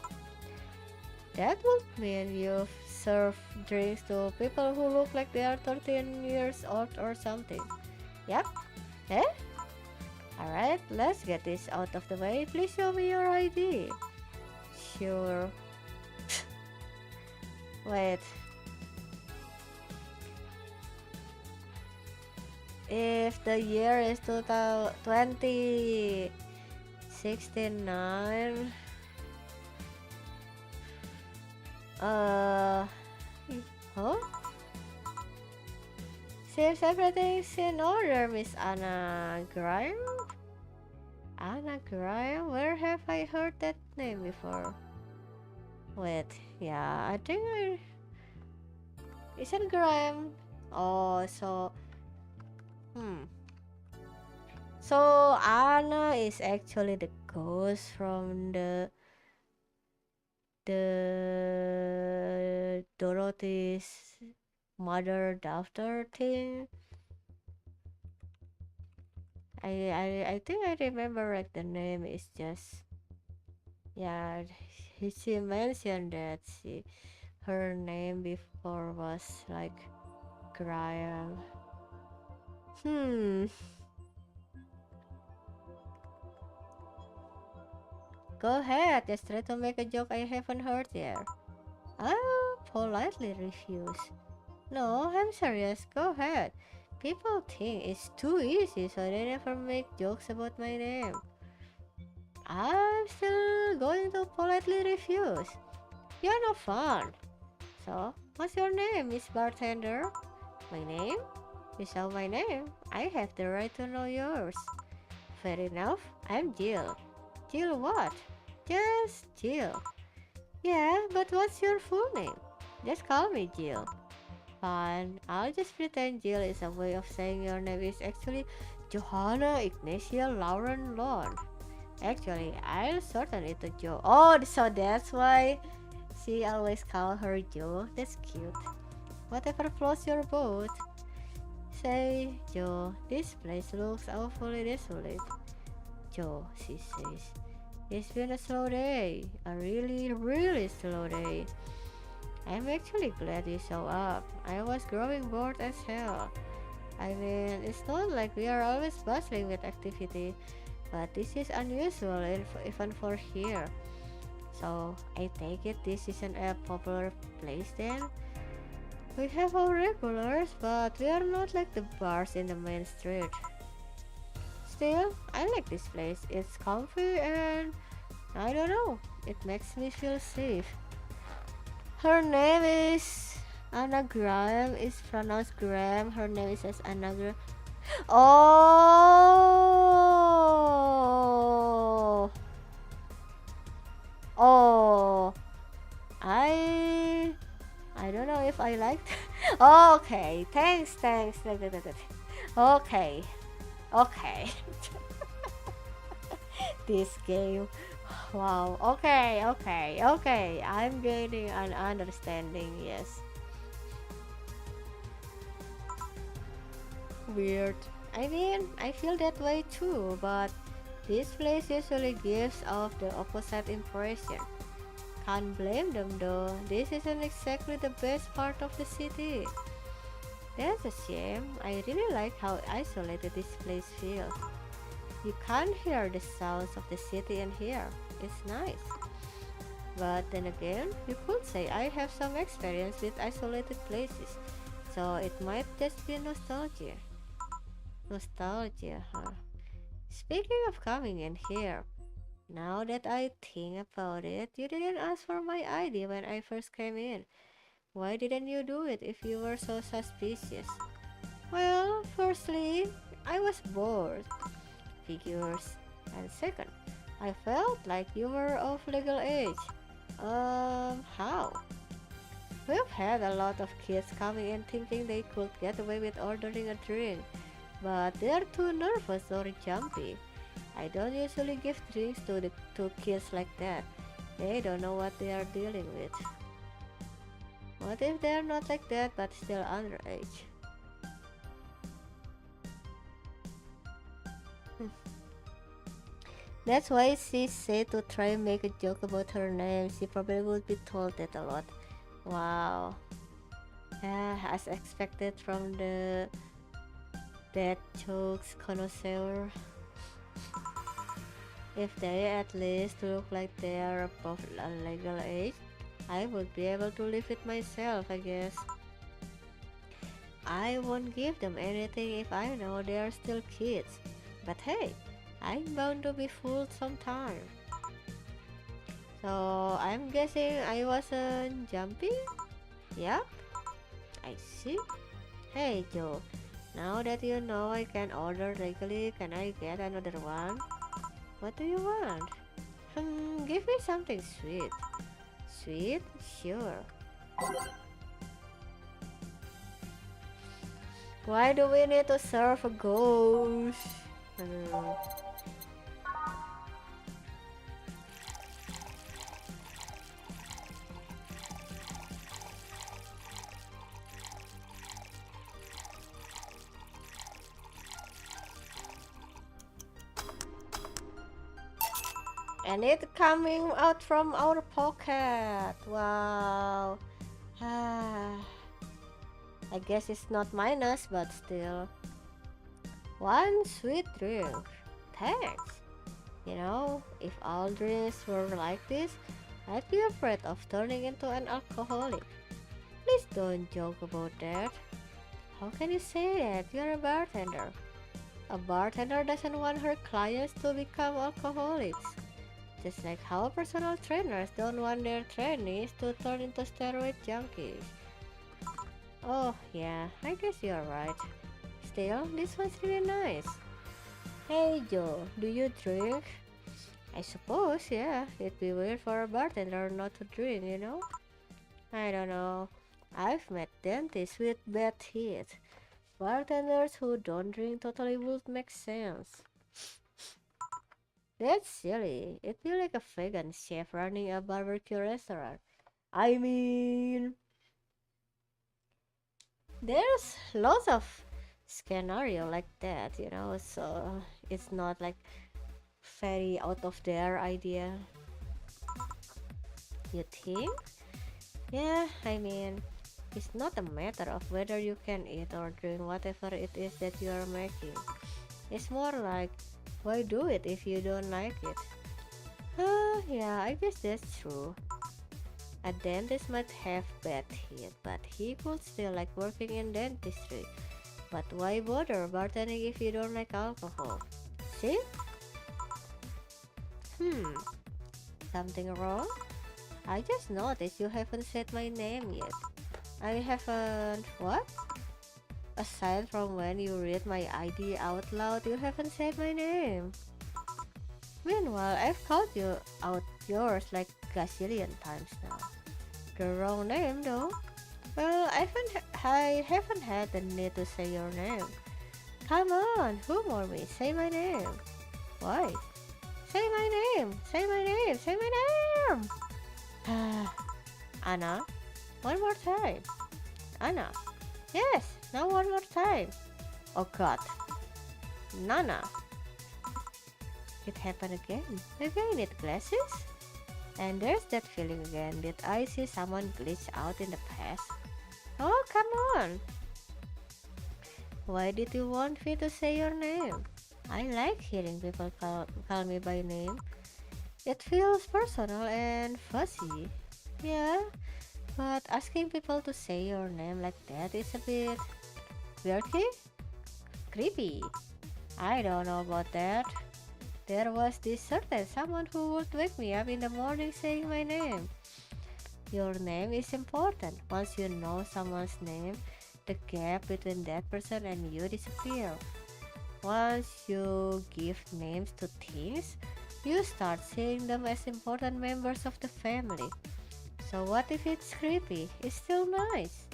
That would mean you've served drinks to people who look like they are 13 years old or something. Yep. Eh? Alright, let's get this out of the way. Please show me your ID. Sure. Wait. If the year is 2069, huh? Seems everything's in order, Miss Anna Grime. Anna Grime? Where have I heard that name before? Wait, yeah, I think isn't Grime? Oh, so Anna is actually the ghost from the Dorothy's mother daughter thing. I think I remember like the name is just, yeah, she mentioned that her name before was like Graham. Go ahead, just try to make a joke I haven't heard yet. I'll politely refuse. No, I'm serious, go ahead. People think it's too easy, so they never make jokes about my name. I'm still going to politely refuse. You're no fun. So, what's your name, Miss Bartender? My name? You saw my name. I have the right to know yours. Fair enough, I'm Jill. Jill what? Just Jill. Yeah, but what's your full name? Just call me Jill. Fine, I'll just pretend Jill is a way of saying your name is actually Johanna Ignacia Lauren Lon. Actually, I'll shorten it to Jo. Oh, so that's why she always call her Jo. That's cute. Whatever floats your boat. Say, Jo, this place looks awfully desolate. Jo, she says, it's been a slow day. A really, really slow day. I'm actually glad you showed up. I was growing bored as hell. I mean, it's not like we are always bustling with activity, but this is unusual even for here. So, I take it this isn't a popular place then? We have our regulars, but we are not like the bars in the main street. Still, I like this place. It's comfy and, I don't know, it makes me feel safe. Her name is Anna Graham. It's pronounced Graham. Her name is as Anna Graham. Oh, oh, I don't know if I liked. Okay, thanks. Okay, okay. This game. Wow. Okay. I'm gaining an understanding. Yes. Weird. I mean, I feel that way too, but this place usually gives off the opposite impression. Can't blame them though, this isn't exactly the best part of the city. That's a shame. I really like how isolated this place feels. You can't hear the sounds of the city in here. It's nice. But then again, you could say I have some experience with isolated places, so it might just be nostalgia. Nostalgia, huh? Speaking of coming in here, now that I think about it, you didn't ask for my ID when I first came in. Why didn't you do it if you were so suspicious? Well, firstly, I was bored. Figures. And second, I felt like you were of legal age. How? We've had a lot of kids coming in thinking they could get away with ordering a drink, but they're too nervous or jumpy. I don't usually give drinks to kids like that. They don't know what they are dealing with. What if they're not like that but still underage? That's why she said to try and make a joke about her name. She probably would be told that a lot. Wow. As expected from the dead jokes connoisseur. If they at least look like they are above a legal age, I would be able to live it myself, I guess. I won't give them anything if I know they are still kids. But hey, I'm bound to be fooled sometime. So I'm guessing I wasn't jumpy? Yep, I see. Hey Joe, now that you know I can order legally, can I get another one? What do you want? Give me something sweet. Sweet? Sure. Why do we need to serve a ghost? And it coming out from our pocket. Wow. I guess it's not minus, but still. One sweet drink. Thanks. You know, if all drinks were like this, I'd be afraid of turning into an alcoholic. Please don't joke about that. How can you say that? You're a bartender. A bartender doesn't want her clients to become alcoholics. Just like how personal trainers don't want their trainees to turn into steroid junkies. Oh yeah, I guess you're right. Still, this one's really nice. Hey Joe, do you drink? I suppose, yeah. It'd be weird for a bartender not to drink, you know? I don't know. I've met dentists with bad teeth. Bartenders who don't drink totally would make sense. That's silly. It'd be like a vegan chef running a barbecue restaurant. I mean, there's lots of scenario like that, you know, so it's not like very out of their idea. You think? Yeah, I mean, it's not a matter of whether you can eat or drink whatever it is that you are making. It's more like, why do it if you don't like it? Yeah, I guess that's true. A dentist might have bad teeth, but he could still like working in dentistry. But why bother bartending if you don't like alcohol? See? Hmm, something wrong? I just noticed you haven't said my name yet. I haven't... what? Aside from when you read my ID out loud, you haven't said my name. Meanwhile, I've called you out yours like gazillion times now. The wrong name though. Well, I haven't had the need to say your name. Come on, humor me, say my name. Why? Say my name, say my name, say my name! Anna, one more time. Anna. Yes, now one more time. Oh god, Nana. It happened again. Maybe I need glasses? And there's that feeling again. Did I see someone glitch out in the past? Oh, come on! Why did you want me to say your name? I like hearing people call me by name. It feels personal and fuzzy. Yeah, but asking people to say your name like that is a bit weirdy? Creepy. I don't know about that. There was this certain someone who would wake me up in the morning saying my name. Your name is important. Once you know someone's name, the gap between that person and you disappear. Once you give names to things, you start seeing them as important members of the family. So what if it's creepy? It's still nice.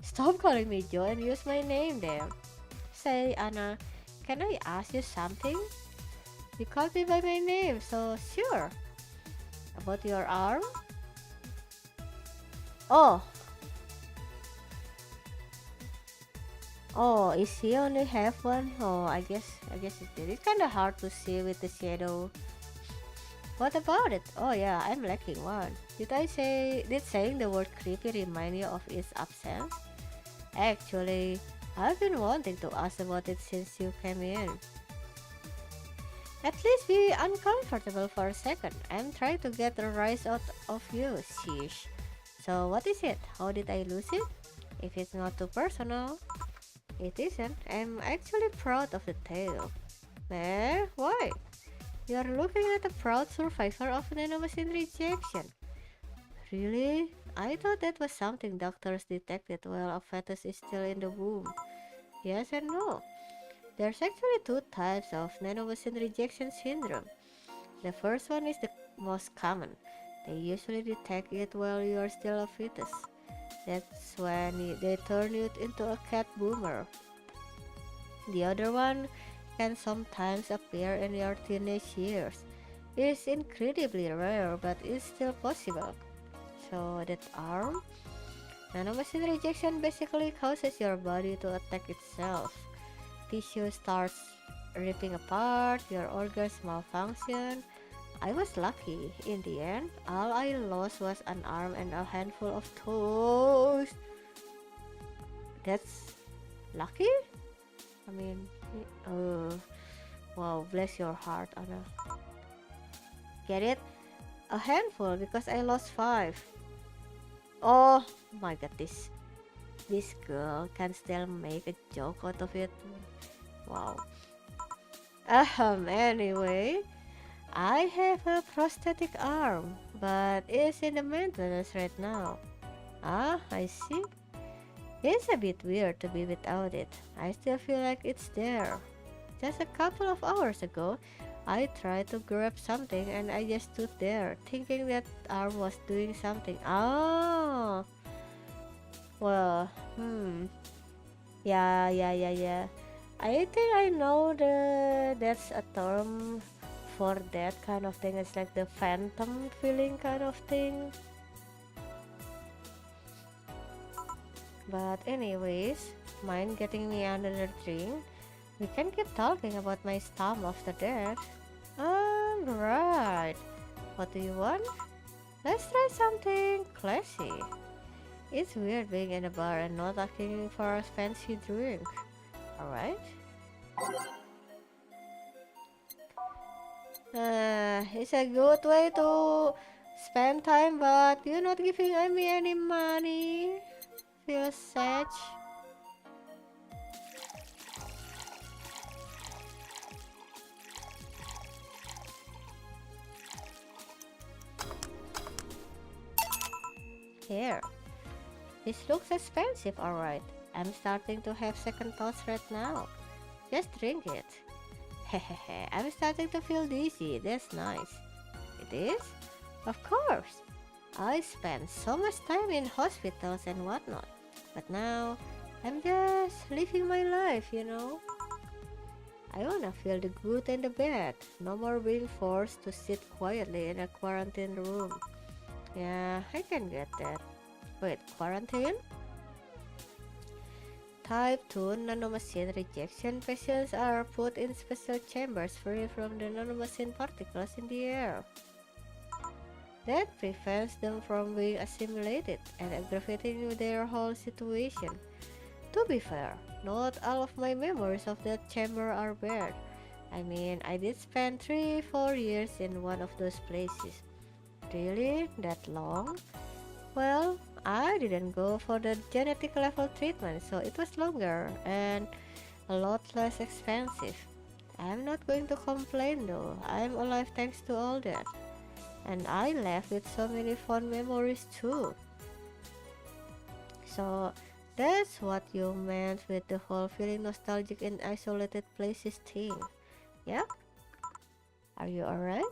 Stop calling me Joe and use my name then. Say, Anna, can I ask you something? You called me by my name, so sure. About your arm? Oh, oh, is he only have one? Oh, I guess it did. It's kind of hard to see with the shadow. What about it? Oh yeah, I'm lacking one. Did saying the word creepy remind you of its absence? Actually, I've been wanting to ask about it since you came in. At least be uncomfortable for a second. I'm trying to get a rise out of you, sheesh. So what is it? How did I lose it? If it's not too personal. It isn't. I'm actually proud of the tale. Eh? Why? You're looking at a proud survivor of nanomachine rejection. Really? I thought that was something doctors detected while a fetus is still in the womb. Yes and no. There's actually two types of nanomachine rejection syndrome. The first one is the most common. They usually detect it while you're still a fetus. That's when they turn you into a cat boomer. The other one can sometimes appear in your teenage years. It's incredibly rare, but it's still possible. So that arm? Nanomachine rejection basically causes your body to attack itself. Tissue starts ripping apart, your organs malfunction. I was lucky. In the end, all I lost was an arm and a handful of toes. That's lucky? I mean, uh, wow, bless your heart, Anna. Get it? A handful because I lost five. Oh my god, this girl can still make a joke out of it. Wow. Anyway, I have a prosthetic arm, but it's in the maintenance right now. Ah, I see. It's a bit weird to be without it. I still feel like it's there. Just a couple of hours ago, I tried to grab something and I just stood there, thinking that arm was doing something. Oh, well, yeah. I think I know that's a term for that kind of thing. It's like the phantom feeling kind of thing. But anyways, mind getting me another drink? We can keep talking about my stuff after that. Alright. What do you want? Let's try something classy. It's weird being in a bar and not asking for a fancy drink. Alright? It's a good way to spend time, but you're not giving me any money. Feels sad. Here. This looks expensive, alright. I'm starting to have second thoughts right now. Just drink it. Hehehe, I'm starting to feel dizzy. That's nice. It is? Of course. I spent so much time in hospitals and whatnot. But now, I'm just living my life. I wanna feel the good and the bad. No more being forced to sit quietly in a quarantine room. Yeah, I can get that. Wait, quarantine? Type 2 nanomachine rejection patients are put in special chambers free from the nanomachine particles in the air. That prevents them from being assimilated and aggravating their whole situation. To be fair, not all of my memories of that chamber are bad. I mean, I did spend 3-4 years in one of those places. Really? That long? Well, I didn't go for the genetic level treatment, so it was longer and a lot less expensive. I'm not going to complain though. I'm alive thanks to all that. And I left with so many fond memories too. So that's what you meant with the whole feeling nostalgic in isolated places thing. Yeah? Are you alright?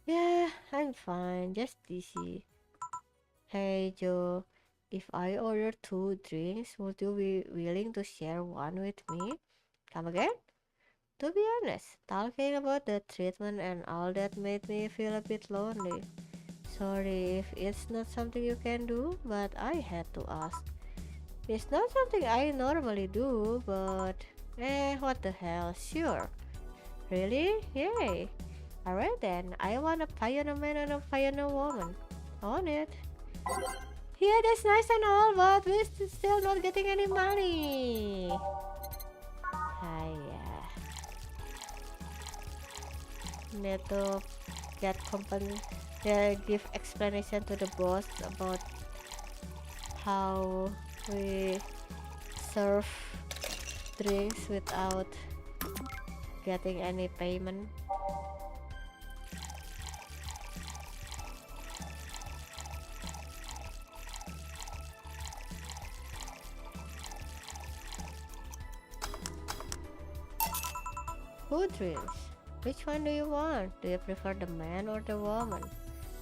Yeah, I'm fine, just dizzy. Hey Joe, if I order 2 drinks, would you be willing to share one with me? Come again? To be honest, talking about the treatment and all that made me feel a bit lonely. Sorry if it's not something you can do, but I had to ask. It's not something I normally do, but what the hell, sure. Really? Yay. Alright then, I want a pioneer man and a pioneer woman. On it. Yeah, that's nice and all, but we're still not getting any money. Yeah. Need to get company, give explanation to the boss about how we serve drinks without getting any payment. Who drinks? Which one do you want? Do you prefer the man or the woman?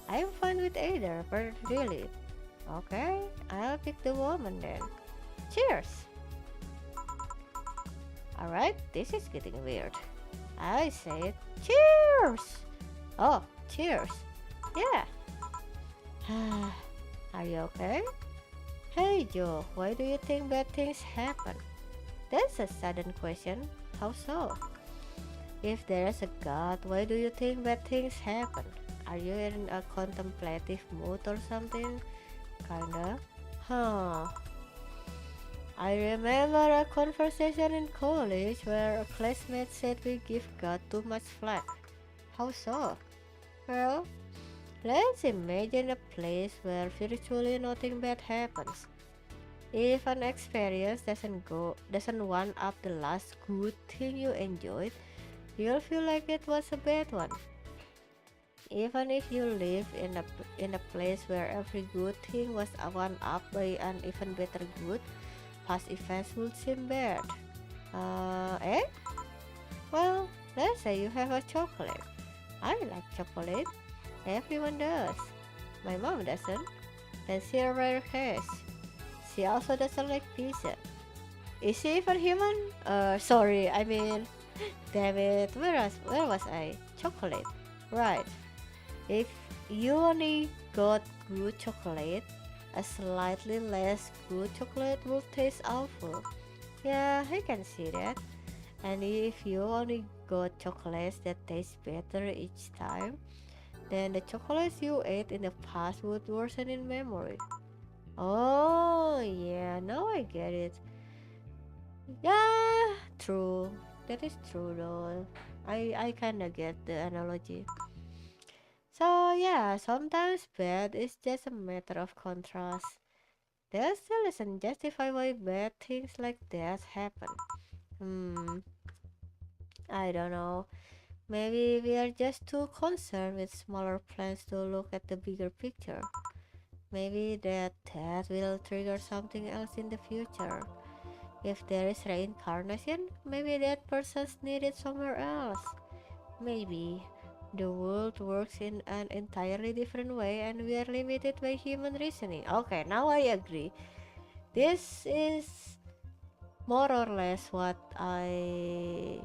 I'm fine with either, but really. Okay, I'll pick the woman then. Cheers! Alright, this is getting weird. I said cheers! Oh, cheers! Yeah! Are you okay? Hey Joe, why do you think bad things happen? That's a sudden question. How so? If there's a God, why do you think bad things happen? Are you in a contemplative mood or something? Kinda. Huh. I remember a conversation in college where a classmate said we give God too much flack. How so? Well, let's imagine a place where virtually nothing bad happens. If an experience doesn't one up the last good thing you enjoyed, you'll feel like it was a bad one. Even if you live in a place where every good thing was one up by an even better good, past events would seem bad. Eh? Well, let's say you have a chocolate. I like chocolate. Everyone does. My mom doesn't. And she a rare case. She also doesn't like pizza. Is she even human? Sorry, I mean, damn it, where was I? Chocolate. Right. If you only got good chocolate, a slightly less good chocolate will taste awful. Yeah, I can see that. And if you only got chocolates that taste better each time, then the chocolates you ate in the past would worsen in memory. Oh, yeah, now I get it. Yeah, true. That is true though. I kinda get the analogy. So yeah, sometimes bad is just a matter of contrast. That still doesn't justify why bad things like that happen. Hmm, I don't know. Maybe we are just too concerned with smaller plans to look at the bigger picture. Maybe that will trigger something else in the future. If there is reincarnation, maybe that person's needed somewhere else. Maybe the world works in an entirely different way and we are limited by human reasoning. Okay, now I agree. This is more or less what I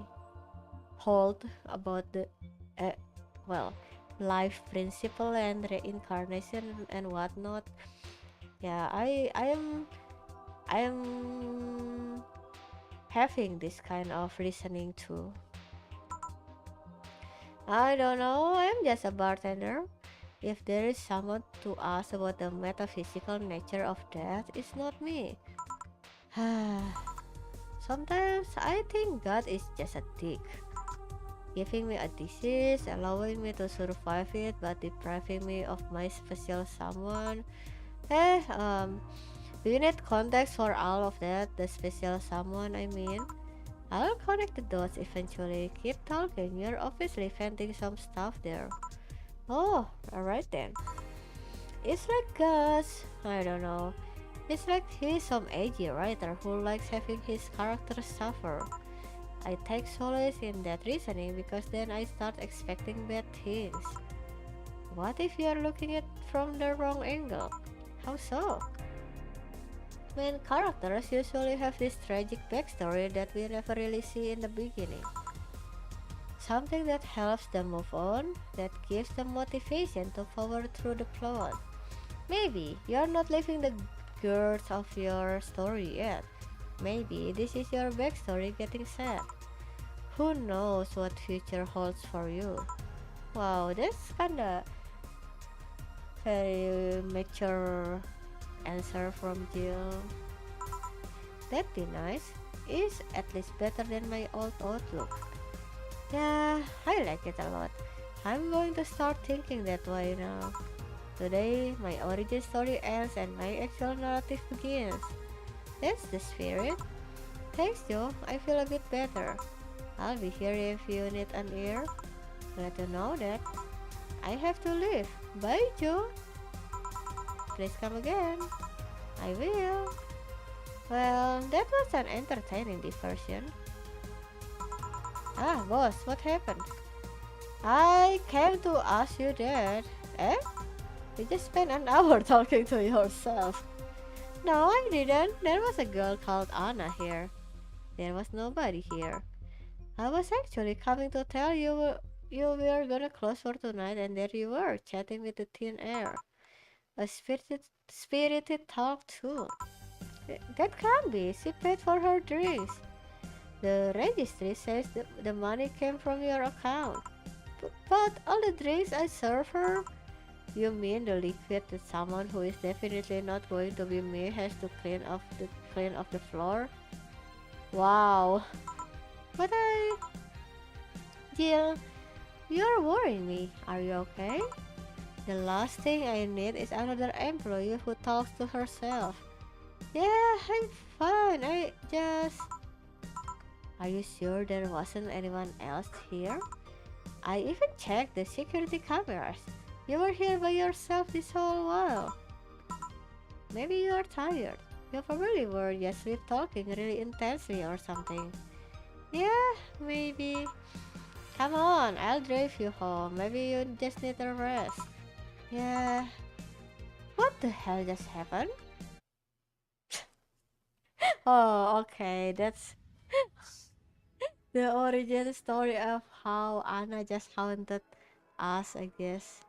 hold about the uh, well, life principle and reincarnation and whatnot. Yeah, I'm having this kind of listening too. I don't know, I'm just a bartender. If there is someone to ask about the metaphysical nature of death, it's not me. Sometimes I think God is just a dick, giving me a disease, allowing me to survive it, but depriving me of my special someone. Eh, do you need context for all of that? The special someone, I mean? I'll connect the dots eventually. Keep talking, you're obviously venting some stuff there. Oh, alright then. It's like Gus. I don't know. It's like he's some edgy writer who likes having his characters suffer. I take solace in that reasoning because then I start expecting bad things. What if you're looking at from the wrong angle? How so? Main characters usually have this tragic backstory that we never really see in the beginning. Something that helps them move on, that gives them motivation to power through the plot. Maybe you're not living the girth of your story yet. Maybe this is your backstory getting sad. Who knows what future holds for you? Wow, that's kinda very mature answer from Jill. That'd be nice. Is at least better than my old outlook. Yeah, I like it a lot. I'm going to start thinking that way now. Today, my origin story ends and my actual narrative begins. That's the spirit. Thanks, Joe. I feel a bit better. I'll be here if you need an ear. Glad to know that. I have to leave. Bye, Joe. Please come again. I will. Well, that was an entertaining diversion. Ah, boss, what happened? I came to ask you that. Eh? You just spent an hour talking to yourself. No, I didn't. There was a girl called Anna here. There was nobody here. I was actually coming to tell you were gonna close for tonight, and there you were, chatting with the thin air. A spirited talk too. That can't be. She paid for her drinks. The registry says the money came from your account. But all the drinks I serve her? You mean the liquid that someone who is definitely not going to be me has to clean off the floor? Wow. But Jill, you're worrying me. Are you okay? The last thing I need is another employee who talks to herself. Yeah, I'm fine. Are you sure there wasn't anyone else here? I even checked the security cameras. You were here by yourself this whole while. Maybe you are tired. You probably were just sleep talking really intensely or something. Yeah, maybe. Come on, I'll drive you home. Maybe you just need a rest. Yeah. What the hell just happened? Oh, okay. That's the origin story of how Anna just haunted us, I guess.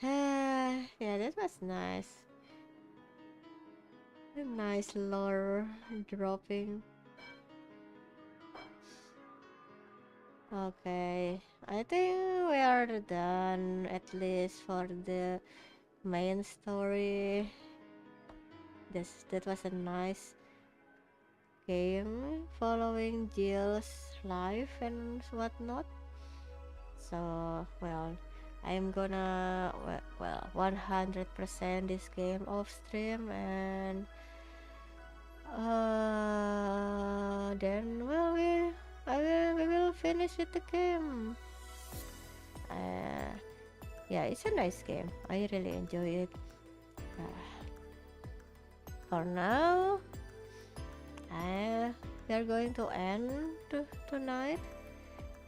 Yeah, that was nice. A nice lore dropping. Okay, I think we are done at least for the main story. That was a nice game following Jill's life and whatnot. So, well, I'm gonna 100% this game off stream, and then we will finish with the game. Uh, yeah, it's a nice game. I really enjoy it. Uh, for now, we are going to end tonight.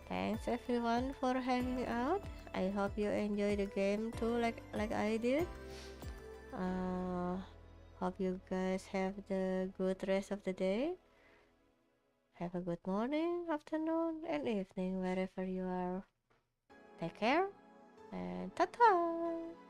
Thanks everyone for hanging out. I hope you enjoy the game too, like I did. Hope you guys have the good rest of the day. Have a good morning, afternoon, and evening wherever you are. Take care and ta-ta!